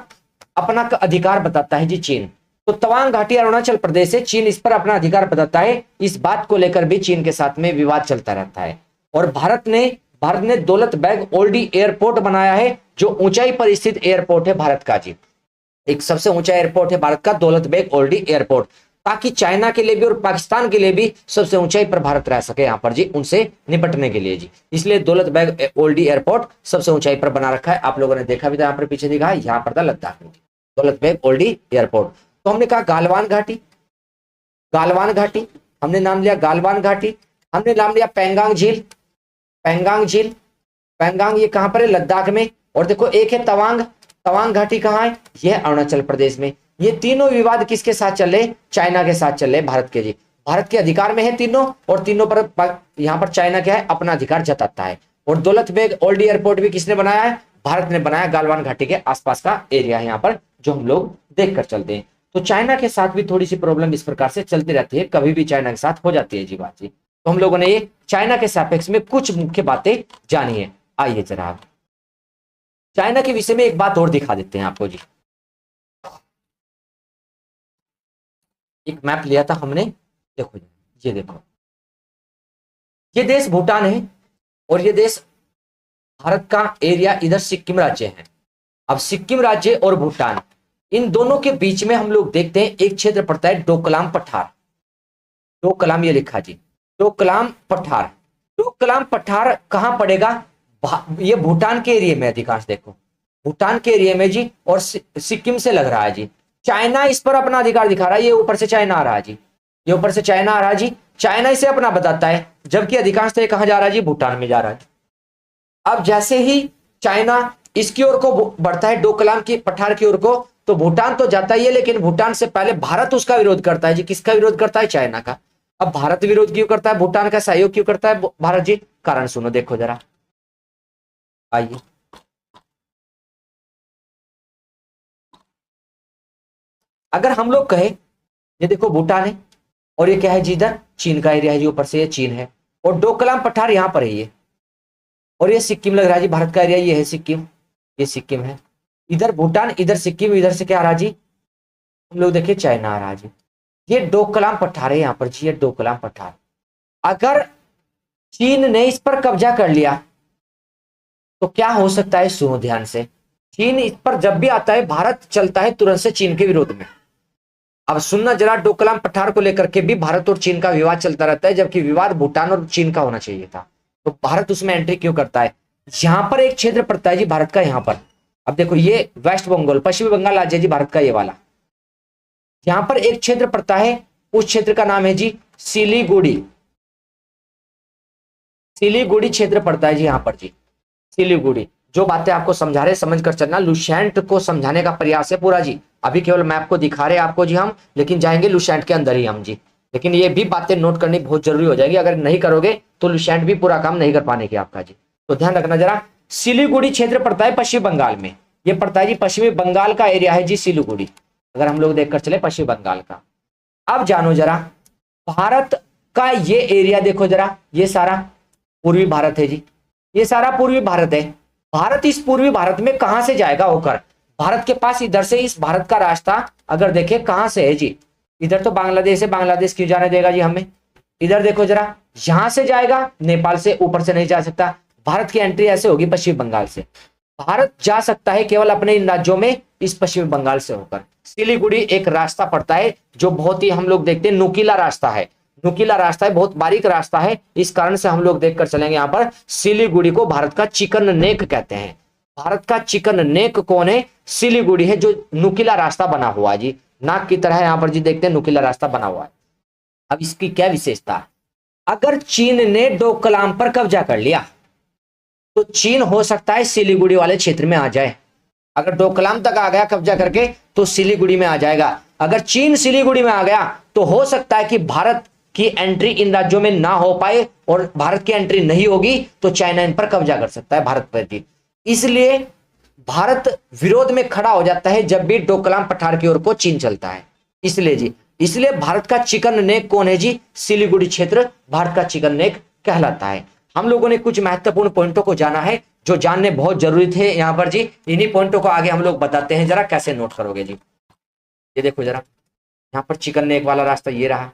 अपना अधिकार बताता है जी चीन। तो तवांग घाटी अरुणाचल प्रदेश है, चीन इस पर अपना अधिकार बताता है। इस बात को लेकर भी चीन के साथ में विवाद चलता रहता है। और भारत ने दौलत बेग ओल्डी एयरपोर्ट बनाया है, जो ऊंचाई पर स्थित एयरपोर्ट है भारत का जी, एक सबसे ऊंचा एयरपोर्ट है भारत का दौलत बेग ओल्डी एयरपोर्ट, ताकि चाइना के लिए भी और पाकिस्तान के लिए भी सबसे ऊंचाई पर भारत रह सके यहाँ पर जी, उनसे निपटने के लिए जी। इसलिए दौलत बेग ओल्डी एयरपोर्ट सबसे ऊंचाई पर बना रखा है। आप लोगों ने देखा भी था यहाँ पर पीछे दिखा है, यहाँ पर था लद्दाख में दौलत बेग ओल्डी एयरपोर्ट। तो हमने कहा गालवान घाटी, गालवान घाटी हमने नाम लिया, गालवान घाटी हमने नाम लिया, पैंगांग झील, पैंगांग झील, पैंगांग ये कहां पर है, लद्दाख में। और देखो एक है तवांग, तवांग घाटी कहां है, यह अरुणाचल प्रदेश में। ये तीनों विवाद किसके साथ चल रहे, चाइना के साथ चल रहे, भारत के जी, भारत के अधिकार में है तीनों, और तीनों पर यहाँ पर चाइना क्या है, अपना अधिकार जताता है। और दौलत बेग ओल्डी एयरपोर्ट भी किसने बनाया है, भारत ने बनाया, गालवान घाटी के आसपास का एरिया है यहाँ पर जो हम लोग देख कर चलते हैं। तो चाइना के साथ भी थोड़ी सी प्रॉब्लम इस प्रकार से चलती रहती है, कभी भी चाइना के साथ हो जाती है जी बात जी। तो हम लोगों ने ये चाइना के सापेक्ष में कुछ मुख्य बातें जानी है। आइए जरा चाइना के विषय में एक बात और दिखा देते हैं आपको जी। एक मैप लिया था हमने, देखो ये देखो, ये देश भूटान है और ये देश भारत का एरिया, इधर सिक्किम राज्य है। अब सिक्किम राज्य और भूटान, इन दोनों के बीच में हम लोग देखते हैं एक क्षेत्र पड़ता है डोकलाम पठार, डोकलाम ये लिखा जी, डोकलाम पठार। डोकलाम पठार कहां पड़ेगा, ये भूटान के एरिया में अधिकांश, देखो भूटान के एरिया में जी, और सिक्किम से लग रहा है जी। चाइना इस पर अपना अधिकार दिखा रहा है, ये ऊपर से चाइना आ रहा है जी, ये ऊपर से चाइना आ रहा है जी, चाइना इसे अपना बताता है, जबकि अधिकांश तो ये कहां जा रहा है जी, भूटान में जा रहा है। अब जैसे ही चाइना इसकी ओर को बढ़ता है, डोकलाम की पठार की ओर को, तो भूटान तो जाता ही है, लेकिन भूटान से पहले भारत उसका विरोध करता है जी। किसका विरोध करता है, चाइना का। अब भारत विरोध क्यों करता है, भूटान का सहयोग क्यों करता है भारत जी, कारण सुनो, देखो जरा, आइए अगर हम लोग कहे, ये देखो भूटान है और ये क्या है जी, इधर चीन का एरिया है जी, ऊपर से ये चीन है, और डोकलाम पठार यहां पर है ये, और ये सिक्किम लग रहा है जी, भारत का एरिया ये है सिक्किम, ये सिक्किम है, इधर भूटान, इधर सिक्किम, इधर से क्या आ रहा जी, हम लोग देखिए चाइना आ रहा जी। ये डोकलाम पठार है यहाँ पर जी, ये डोकलाम पठार। अगर चीन ने इस पर कब्जा कर लिया तो क्या हो सकता है, सुनो ध्यान से, चीन इस पर जब भी आता है, भारत चलता है तुरंत से चीन के विरोध में। अब सुनना जरा, डोकलाम पठार को लेकर के भी भारत और चीन का विवाद चलता रहता है, जबकि विवाद भूटान और चीन का होना चाहिए था। तो भारत उसमें एंट्री क्यों करता है, यहां पर एक क्षेत्र पड़ता है जी भारत का, यहां पर। अब देखो ये वेस्ट बंगाल, पश्चिमी बंगाल राज्य जी भारत का, ये वाला, यहां पर एक क्षेत्र पड़ता है, उस क्षेत्र का नाम है जी सिलीगुड़ी, सिलीगुड़ी क्षेत्र पड़ता है जी यहां पर जी, सिलीगुड़ी। जो बातें आपको समझा रहे समझ कर चलना, लुसेंट को समझाने का प्रयास है पूरा जी। अभी केवल मैप को दिखा रहे हैं आपको जी हम, लेकिन जाएंगे लुसेंट के अंदर ही हम जी। लेकिन ये भी बातें नोट करनी बहुत जरूरी हो जाएगी, अगर नहीं करोगे तो लुसेंट भी पूरा काम नहीं कर पाने की आपका जी। तो ध्यान रखना जरा, सिलीगुड़ी क्षेत्र पड़ता है पश्चिम बंगाल में, ये पड़ता है जी पश्चिमी बंगाल का एरिया है जी सिलीगुड़ी, अगर हम लोग देखकर चले पश्चिम बंगाल का। अब जानो जरा, भारत का ये एरिया देखो जरा, ये सारा पूर्वी भारत है जी, ये सारा पूर्वी भारत है। भारत इस पूर्वी भारत में कहां से जाएगा होकर, भारत के पास इधर से इस भारत का रास्ता अगर देखे कहां से है जी, इधर तो बांग्लादेश है, बांग्लादेश क्यों जाने देगा जी हमें, इधर देखो जरा, यहां से जाएगा नेपाल से, ऊपर से नहीं जा सकता। भारत की एंट्री ऐसे होगी पश्चिम बंगाल से, भारत जा सकता है केवल अपने इन राज्यों में इस पश्चिम बंगाल से होकर। सिलीगुड़ी एक रास्ता पड़ता है जो बहुत ही हम लोग देखते हैं नुकीला रास्ता है, नुकीला रास्ता है, बहुत बारीक रास्ता है, इस कारण से हम लोग देखकर चलेंगे यहाँ पर सिलीगुड़ी को भारत का चिकन नेक कहते हैं। भारत का चिकन नेक कौन है, सिलीगुड़ी है, जो नुकीला रास्ता बना हुआ है जी, नाक की तरह यहाँ पर जी देखते हैं नुकीला रास्ता बना हुआ है। अब इसकी क्या विशेषता, अगर चीन ने डोकलाम पर कब्जा कर लिया तो चीन हो सकता है सिलीगुड़ी वाले क्षेत्र में आ जाए। अगर डोकलाम तक आ गया कब्जा करके तो सिलीगुड़ी में आ जाएगा। अगर चीन सिलीगुड़ी में आ गया तो हो सकता है कि भारत की एंट्री इन राज्यों में ना हो पाए, और भारत की एंट्री नहीं होगी तो चाइना इन पर कब्जा कर सकता है भारत पर भी। इसलिए भारत विरोध में खड़ा हो जाता है जब भी डोकलाम पठार की ओर को चीन चलता है। इसलिए भारत का चिकन नेक कौन है जी? सिलीगुड़ी क्षेत्र भारत का चिकन नेक कहलाता है। हम लोगों ने कुछ महत्वपूर्ण पॉइंटों को जाना है जो जानने बहुत जरूरी थे यहाँ पर जी। इन्हीं पॉइंटों को आगे हम लोग बताते हैं, जरा कैसे नोट करोगे जी। ये देखो जरा, यहाँ पर चिकन नेक वाला रास्ता ये रहा,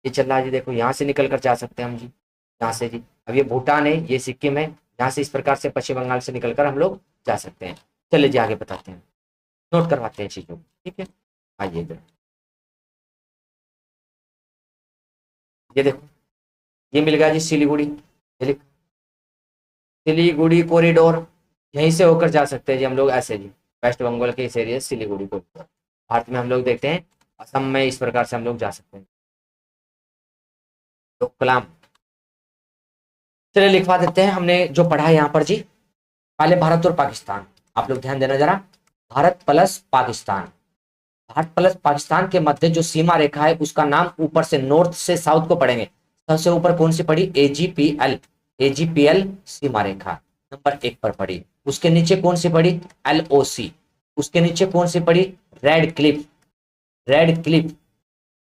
ये चल रहा है जी। देखो यहाँ से निकल कर जा सकते हैं हम जी, यहाँ से जी। अब ये भूटान है, ये सिक्किम है, यहाँ से इस प्रकार से पश्चिम बंगाल से निकलकर हम लोग जा सकते हैं। चलिए जी आगे बताते हैं, नोट करवाते हैं चीजों को, ठीक है। आइए जरा, ये देखो ये मिल गया जी सिलीगुड़ी। सिलीगुड़ी कॉरिडोर, यहीं से होकर जा सकते हैं जी हम लोग ऐसे जी। वेस्ट बंगाल के इस एरिया सिलीगुड़ी कॉरिडोर। भारत में हम लोग देखते हैं असम में इस प्रकार से हम लोग जा सकते हैं। डोकलाम, चलिए लिखवा देते हैं हमने जो पढ़ा है यहाँ पर जी। पहले भारत और पाकिस्तान, आप लोग ध्यान देना जरा। भारत प्लस पाकिस्तान, भारत प्लस पाकिस्तान के मध्य जो सीमा रेखा है उसका नाम ऊपर से नॉर्थ से साउथ को पढ़ेंगे। सबसे ऊपर कौन सी पड़ी? एजीपीएल, एजीपीएल सीमा रेखा नंबर 1 पर पड़ी। उसके नीचे कौन सी पड़ी? एलओसी। उसके नीचे कौन सी पड़ी? रेड क्लिफ, रेड क्लिफ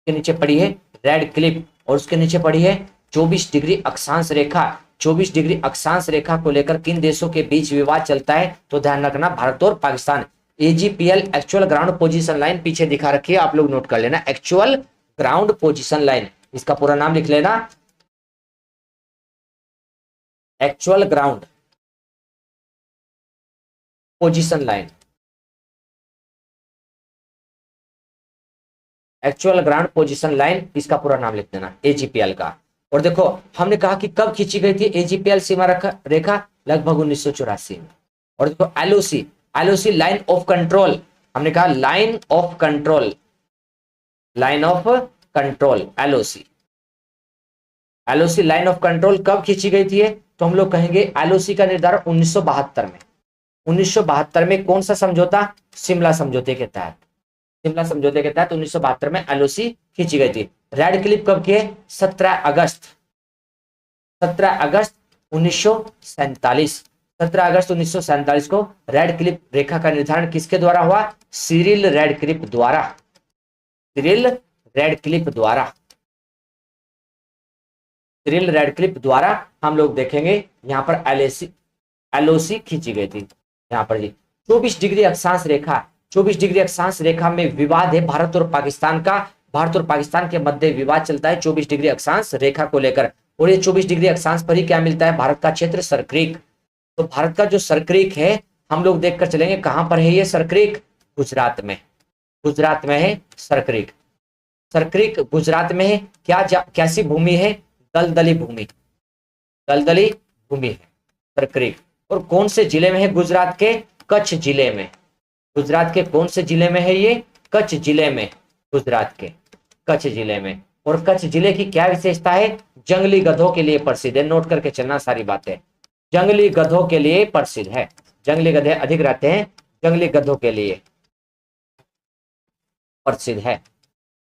के नीचे पड़ी है रेड क्लिफ। और उसके नीचे पड़ी है 24 डिग्री अक्षांश रेखा। 24 डिग्री अक्षांश रेखा को लेकर किन देशों के बीच विवाद चलता है? तो ध्यान रखना, भारत और Pakistan. AGPL actual ground position line पीछे दिखा रखी है, आप लोग नोट कर लेना। एक्चुअल ग्राउंड पोजीशन लाइन, इसका पूरा नाम लिख लेना, actual ground position line, actual ground position line, इसका पूरा नाम लिख देना एजीपीएल का। और देखो हमने कहा कि कब खींची गई थी एजीपीएल सीमा रेखा? लगभग 1984 में। और देखो LOC, LOC line of control, हमने कहा line of control, line of control LOC, LOC line of control कब खींची गई थी? तो हम लोग कहेंगे एलओसी का निर्धारण 1972 में। 1972 में कौन सा समझौता? शिमला समझौते के तहत, शिमला समझौते के तहत 1972 में एलओसी खींची गई थी। रेड क्लिफ कब की है? 17 अगस्त, 17 अगस्त 1947, 17 अगस्त 1947 को रेड क्लिफ रेखा का निर्धारण किसके द्वारा हुआ? सिरिल रेड क्लिफ द्वारा, सिरिल रेड क्लिफ द्वारा, सिरिल रेड क्लिफ द्वारा हम लोग देखेंगे। यहां पर एलओसी खींची गई थी यहां पर जी। 24 डिग्री अक्षांश रेखा, 24 डिग्री अक्षांश रेखा में विवाद है भारत और पाकिस्तान का। भारत और पाकिस्तान के मध्य विवाद चलता है 24 डिग्री अक्षांश रेखा को लेकर। और ये 24 डिग्री अक्षांश पर ही क्या मिलता है? भारत का क्षेत्र सरक्रीक। तो भारत का जो सरक्रीक है हम लोग देखकर चलेंगे कहां पर है ये सरक्रीक? गुजरात में, गुजरात में है सरक्रीक। सरक्रीक गुजरात में है। कैसी भूमि है? दलदली भूमि, दलदली भूमि है सरक्रीक। और कौन से जिले में है? गुजरात के कच्छ जिले में। गुजरात के कौन से जिले में है ये? कच्छ जिले में, गुजरात के कच्छ जिले में। और कच्छ जिले की क्या विशेषता है? जंगली गधों के लिए प्रसिद्ध है। नोट करके चलना सारी बातें, जंगली गधों के लिए प्रसिद्ध है। जंगली गधे अधिक रहते हैं, जंगली गधों के लिए प्रसिद्ध है,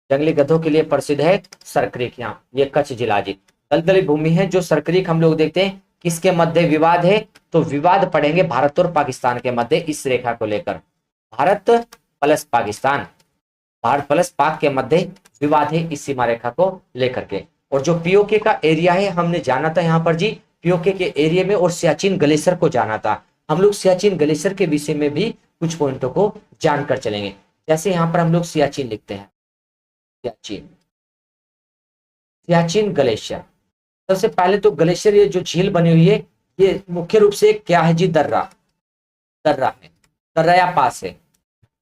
जंगली गधों के लिए प्रसिद्ध है सरक्रीक। यहाँ ये कच्छ जिला जी दलदली भूमि है। जो सरक्रीक हम लोग देखते हैं किसके मध्य विवाद है? तो विवाद पड़ेंगे भारत और पाकिस्तान के मध्य इस रेखा को लेकर। भारत प्लस पाकिस्तान, भारत प्लस पाक के मध्य विवाद है इस सीमा रेखा को लेकर के। और जो पीओके का एरिया है हमने जाना था यहाँ पर जी, पीओके के एरिया में, और सियाचिन ग्लेशियर को जाना था हम लोग। सियाचिन ग्लेशियर के विषय में भी कुछ पॉइंटों को जानकर चलेंगे। जैसे यहाँ पर हम लोग सियाचिन लिखते हैं, सियाचिन, सियाचिन ग्लेशियर। सबसे पहले तो ग्लेशियर, ये जो झील बनी हुई है ये मुख्य रूप से क्या है जी? दर्रा, दर्रा है, दर्रा या पास है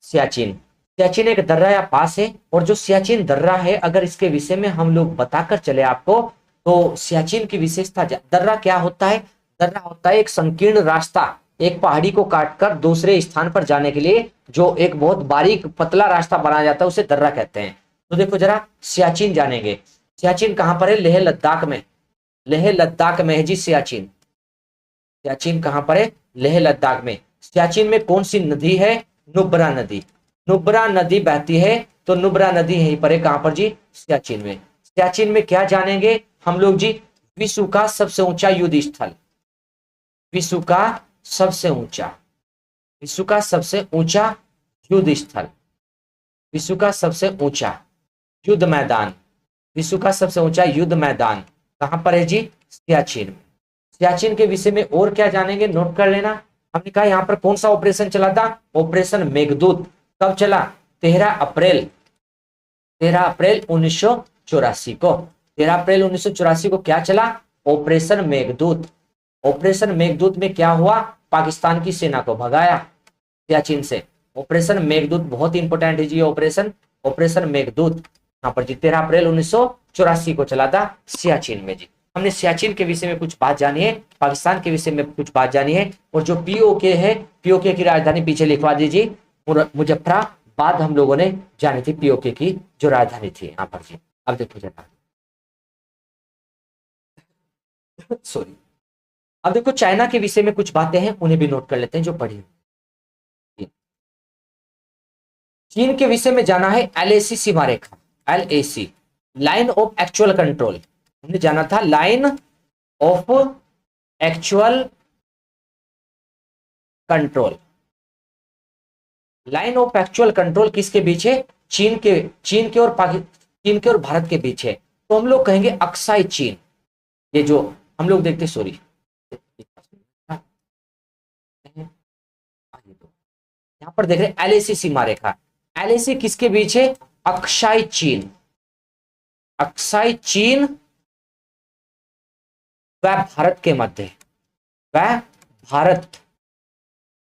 सियाचिन। सियाचिन एक दर्रा या पास है। और जो सियाचिन दर्रा है अगर इसके विषय में हम लोग बताकर चले आपको, तो सियाचिन की विशेषता, दर्रा क्या होता है? दर्रा होता है एक संकीर्ण रास्ता, एक पहाड़ी को काटकर दूसरे स्थान पर जाने के लिए जो एक बहुत बारीक पतला रास्ता बनाया जाता है उसे दर्रा कहते हैं। तो देखो जरा सियाचिन जानेंगे। सियाचिन कहां पर है? लेह लद्दाख में, लेह लद्दाख में है जी सियाचिन। सियाचिन कहां पर है? लेह लद्दाख में। सियाचिन में कौन सी नदी है? नुब्रा नदी। नुब्रा नदी बहती है, तो नुब्रा नदी यहीं पर है, कहां पर जी? सियाचिन में। सियाचिन में क्या जानेंगे हम लोग जी? विश्व का सबसे ऊंचा युद्ध स्थल, विश्व का सबसे ऊंचा, विश्व का सबसे ऊंचा युद्ध स्थल, विश्व का सबसे ऊंचा युद्ध मैदान, विश्व का सबसे ऊंचा युद्ध मैदान कहां पर है जी? सियाचिन में। सियाचिन के विषय में और क्या जानेंगे, नोट कर लेना। हमने कहा यहां पर कौन सा ऑपरेशन चला था? ऑपरेशन मेघदूत। कब चला? 13 अप्रैल, 13 अप्रैल 1984 को, 13 अप्रैल 1984 को क्या चला? ऑपरेशन मेघदूत। ऑपरेशन मेघदूत में क्या हुआ? पाकिस्तान की सेना को भगाया सियाचिन से। ऑपरेशन मेघदूत बहुत इंपॉर्टेंट है जी ऑपरेशन, ऑपरेशन मेघदूत यहाँ पर जी 13 अप्रैल 1984 को चला था सियाचिन में जी। हमने सियाचिन के विषय में कुछ बात जानी है, पाकिस्तान के विषय में कुछ बात जानी है, और जो पीओके है, पीओके की राजधानी पीछे लिखवा दीजिए, मुजफ्फराबाद हम लोगों ने जानी थी पीओके की जो राजधानी थी यहाँ पर जी। अब देखो जरा, सॉरी, अब देखो चाइना के विषय में कुछ बातें हैं, उन्हें भी नोट कर लेते हैं जो पढ़ी। चीन के विषय में जाना है LAC Seema Rekha, LAC line of actual control. हमने जाना था line of actual control. Line of actual control किसके बीच है? चीन के और भारत के बीच है। तो हम लोग कहेंगे अक्साई चीन। ये जो हम लोग देखते, सॉरी, यहां पर देख रहे एलएसी सीमा रेखा। एलएसी किसके बीच है? अक्साई चीन, अक्साई चीन व भारत के मध्य, व भारत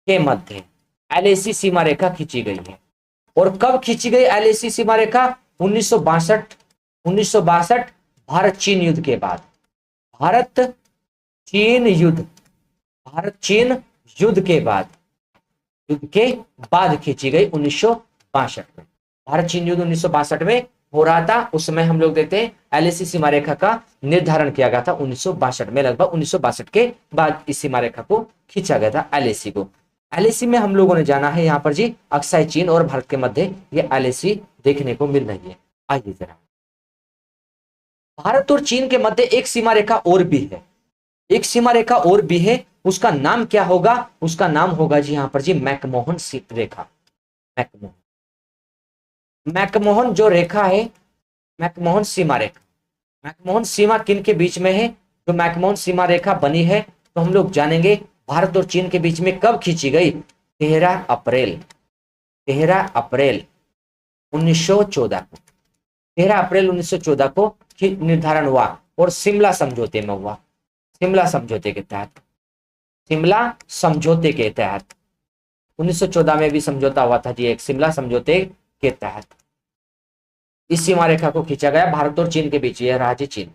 के मध्य एलएसी सीमा रेखा खींची गई है। और कब खींची गई एलएसी सीमा रेखा? 1962 भारत चीन युद्ध के बाद, भारत चीन युद्ध, भारत चीन युद्ध के बाद, युद्ध के बाद खींची गई 1962 में। भारत चीन युद्ध 1962 में हो रहा था, उस समय हम लोग देखते हैं एलएसी सीमा रेखा का निर्धारण किया गया था 1962 में। लगभग 1962 के बाद इस सीमा रेखा को खींचा गया था एलएसी को। एलएसी में हम लोगों ने जाना है यहाँ पर जी अक्साई चीन और भारत के मध्य ये एलएसी देखने को मिल रही है। आइए जरा, भारत और चीन के मध्य एक सीमा रेखा और भी है, एक सीमा रेखा और भी है, उसका नाम क्या होगा? उसका नाम होगा जी यहाँ पर जी मैकमोहन रेखा। मैकमोहन, मैकमोहन जो रेखा है, मैकमोहन सीमा रेखा, मैकमोहन सीमा किन के बीच में है? जो मैकमोहन सीमा रेखा बनी है, तो हम लोग जानेंगे भारत और चीन के बीच में कब खींची गई? 13 अप्रैल, 13 अप्रैल 1914 को, 13 अप्रैल 1914 को निर्धारण हुआ और शिमला समझौते में हुआ। शिमला समझौते के तहत, शिमला समझौते के तहत 1914 में भी समझौता हुआ था जी एक, शिमला समझौते के तहत इस सीमा रेखा को खींचा गया भारत और चीन के बीच। यह रहा जी चीन,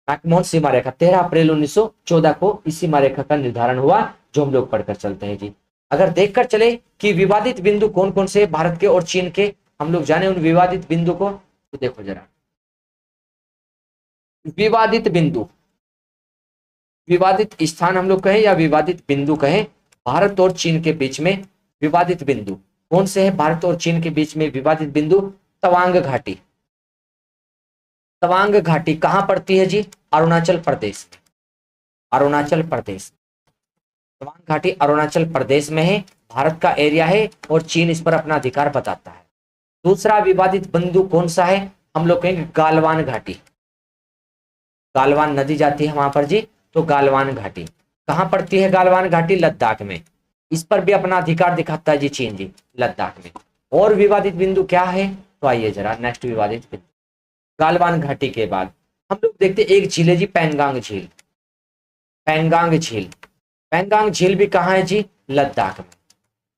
मैकमोहन सीमा रेखा 13 अप्रैल 1914 को इस सीमा रेखा का निर्धारण हुआ, जो हम लोग पढ़कर चलते हैं जी। अगर देखकर चले कि विवादित बिंदु कौन कौन से भारत के और चीन के, हम लोग जाने उन विवादित बिंदु को, तो देखो जरा, विवादित बिंदु, विवादित स्थान हम लोग कहें या विवादित बिंदु कहें, भारत और चीन के बीच में विवादित बिंदु कौन से हैं? भारत और चीन के बीच में विवादित बिंदु तवांग घाटी। तवांग घाटी कहां पड़ती है जी? अरुणाचल प्रदेश, अरुणाचल प्रदेश। तवांग घाटी अरुणाचल प्रदेश में है, भारत का एरिया है और चीन इस पर अपना अधिकार बताता है। दूसरा विवादित बिंदु कौन सा है? हम लोग कहेंगे गालवान घाटी, गालवान नदी जाती है वहां पर जी, तो गालवान घाटी कहां पड़ती है? गालवान घाटी लद्दाख में, इस पर भी अपना अधिकार दिखाता है जी चीन जी, लद्दाख में। और विवादित बिंदु क्या है? तो आइए जरा नेक्स्ट विवादित बिंदु, गालवान घाटी के बाद हम लोग देखते एक झील है जी पैंगांग झील, पैंगांग झील। पैंगांग झील भी कहाँ है जी? लद्दाख में।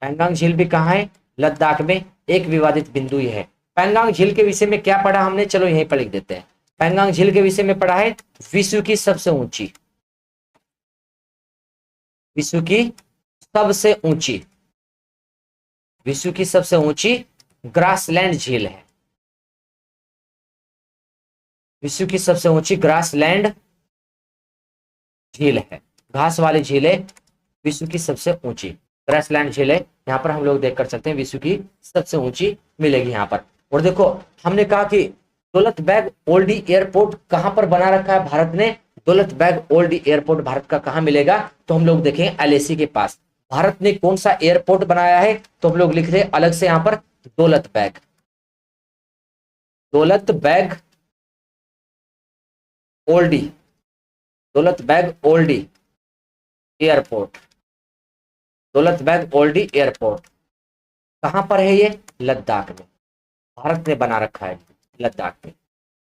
पैंगांग झील भी कहाँ है? लद्दाख में। एक विवादित बिंदु यह है। पैंगांग झील के विषय में क्या पढ़ा हमने? चलो यहीं पर लिख देते हैं। पैंगांग झील के विषय में पढ़ा है विश्व की सबसे ऊंची, विश्व की सबसे ऊंची, विश्व की सबसे ऊंची ग्रासलैंड झील है, विश्व की सबसे ऊंची ग्रासलैंड झील है, घास वाली झील है विश्व की सबसे ऊंची, ग्रासलैंड झील है, यहाँ पर हम लोग देखकर चलते हैं विश्व की सबसे ऊंची मिलेगी यहाँ पर। और देखो हमने कहा कि दौलत बेग ओल्डी एयरपोर्ट कहां पर बना रखा है भारत ने, दौलत बेग ओल्डी एयरपोर्ट भारत का कहां मिलेगा, तो हम लोग देखें एलएसी के पास। भारत ने कौन सा एयरपोर्ट बनाया है, तो हम लोग लिख रहे अलग से यहां पर दौलत बेग, दौलत बेग ओल्डी, दौलत बेग ओल्डी एयरपोर्ट, दौलत बेग ओल्डी एयरपोर्ट कहां पर है, ये लद्दाख में, भारत ने बना रखा है लद्दाख में।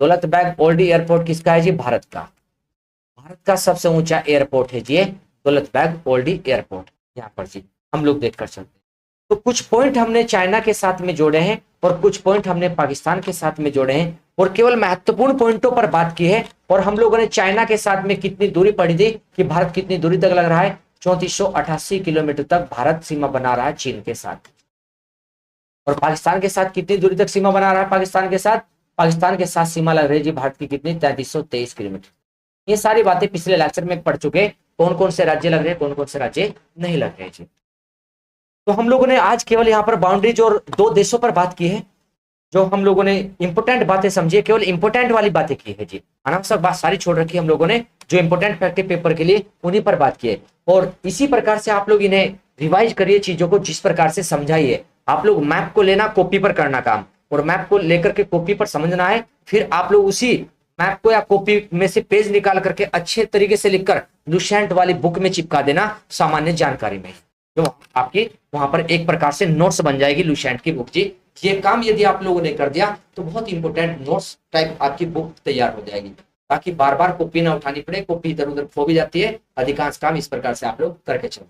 दौलत बेग ओल्डी एयरपोर्ट किसका है जी, भारत का, भारत का सबसे ऊंचा एयरपोर्ट है जी ये दौलत बेग ओल्डी एयरपोर्ट, यहाँ पर जी हम लोग देखकर चलते हैं। तो कुछ पॉइंट हमने चाइना के साथ में जोड़े हैं और कुछ पॉइंट हमने पाकिस्तान के साथ में जोड़े हैं और केवल महत्वपूर्ण पॉइंटों पर बात की है। और हम लोगों ने चाइना के साथ में कितनी दूरी पड़ी थी कि भारत कितनी दूरी तक लग रहा है, 3488 किलोमीटर तक भारत सीमा बना रहा है चीन के साथ। और पाकिस्तान के साथ कितनी दूरी तक सीमा बना रहा है, पाकिस्तान के साथ सीमा लग रही है जी भारत की कितनी, 3323 किलोमीटर। ये सारी बातें पिछले लेक्चर में पढ़ चुके, कौन कौन से राज्य लग रहे हैं, कौन कौन से राज्य नहीं लग रहे जी। तो हम लोगों ने आज केवल यहाँ पर बाउंड्रीज और दो देशों पर बात की है, जो हम लोगों ने इंपोर्टेंट बातें समझी, केवल इंपोर्टेंट वाली बातें की है जी, अनावश्यक बात सारी छोड़ रखी हम लोगों ने, जो इंपोर्टेंट फैक्ट पेपर के लिए उन्हीं पर बात की है। और इसी प्रकार से आप लोग इन्हें रिवाइज करिए चीजों को, जिस प्रकार से समझाइए। आप लोग मैप को लेना, कॉपी पर करना काम, और मैप को लेकर के कॉपी पर समझना है, फिर आप लोग उसी मैप को या कॉपी में से पेज निकाल करके अच्छे तरीके से लिखकर लुसेंट वाली बुक में चिपका देना सामान्य जानकारी में, जो आपकी वहां पर एक प्रकार से नोट्स बन जाएगी लुसेंट की बुक जी। ये काम यदि आप लोगों ने कर दिया तो बहुत इंपॉर्टेंट नोट्स टाइप आपकी बुक तैयार हो जाएगी, ताकि बार बार कॉपी ना उठानी पड़े, कॉपी इधर उधर खो भी जाती है। अधिकांश काम इस प्रकार से आप लोग करके चलो।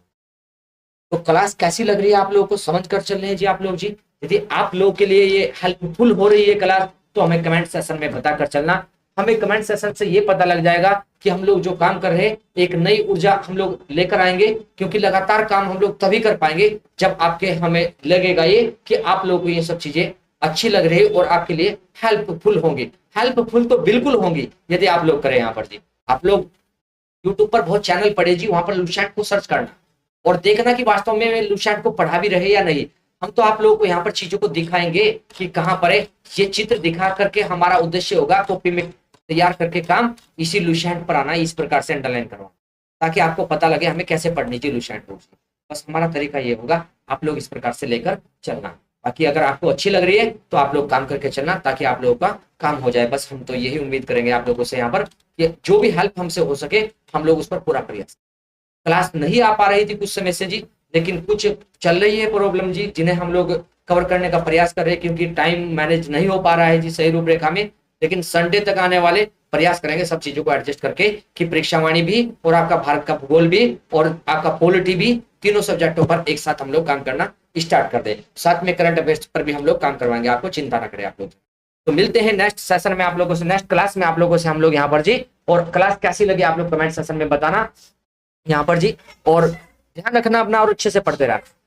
तो क्लास कैसी लग रही है आप लोगों को, समझ कर चल रहे हैं जी आप लोग जी। यदि आप लोगों के लिए ये हेल्पफुल हो रही है क्लास, तो हमें कमेंट सेशन में बता कर चलना। हमें कमेंट सेशन से ये पता लग जाएगा कि हम लोग जो काम कर रहे हैं एक नई ऊर्जा हम लोग लेकर आएंगे, क्योंकि लगातार काम हम लोग तभी कर पाएंगे जब आपके हमें लगेगा ये कि आप लोगों को ये सब चीजें अच्छी लग रही है और आपके लिए हेल्पफुल होंगी। हेल्पफुल तो बिल्कुल होंगी यदि आप लोग करें। यहाँ पर जी आप लोग यूट्यूब पर बहुत चैनल पढ़े जी, वहां पर लुसेंट को सर्च करना और देखना कि वास्तव में लुसेंट को पढ़ा भी रहे या नहीं। हम तो आप लोगों को यहाँ पर चीजों को दिखाएंगे कि कहाँ पर है, ये चित्र दिखा करके हमारा उद्देश्य होगा कॉपी में तैयार करके काम इसी लुसेंट पर आना, इस प्रकार से अंडरलाइन करवाना, ताकि आपको पता लगे हमें कैसे पढ़नी चाहिए लुसेंट बुक। बस हमारा तरीका ये होगा, आप लोग इस प्रकार से लेकर चलना। बाकी अगर आपको अच्छी लग रही है तो आप लोग काम करके चलना, ताकि आप लोगों का काम हो जाए। बस हम तो यही उम्मीद करेंगे आप लोगों से यहाँ पर कि जो भी हेल्प हमसे हो सके हम लोग उस पर पूरा प्रयास। क्लास नहीं आ पा रही थी कुछ समय से जी, लेकिन कुछ चल रही है प्रॉब्लम जी, जिन्हें हम लोग कवर करने का प्रयास कर रहे हैं, क्योंकि टाइम मैनेज नहीं हो पा रहा है जी सही रूपरेखा में। लेकिन संडे तक आने वाले प्रयास करेंगे सब चीजों को एडजस्ट करके कि परीक्षावाणी भी और आपका भारत का भूगोल भी और आपका पॉलिटी भी, तीनों सब्जेक्टों पर एक साथ हम लोग काम करना स्टार्ट कर दे। साथ में करंट अफेयर्स पर भी हम लोग काम करवाएंगे, आपको चिंता ना करें आप लोग। तो मिलते हैं नेक्स्ट सेशन में आप लोगों से, नेक्स्ट क्लास में आप लोगों से हम लोग यहाँ पर जी। और क्लास कैसी लगी आप लोग कमेंट सेशन में बताना यहाँ पर जी, और ध्यान रखना अपना और अच्छे से पढ़ते रहना।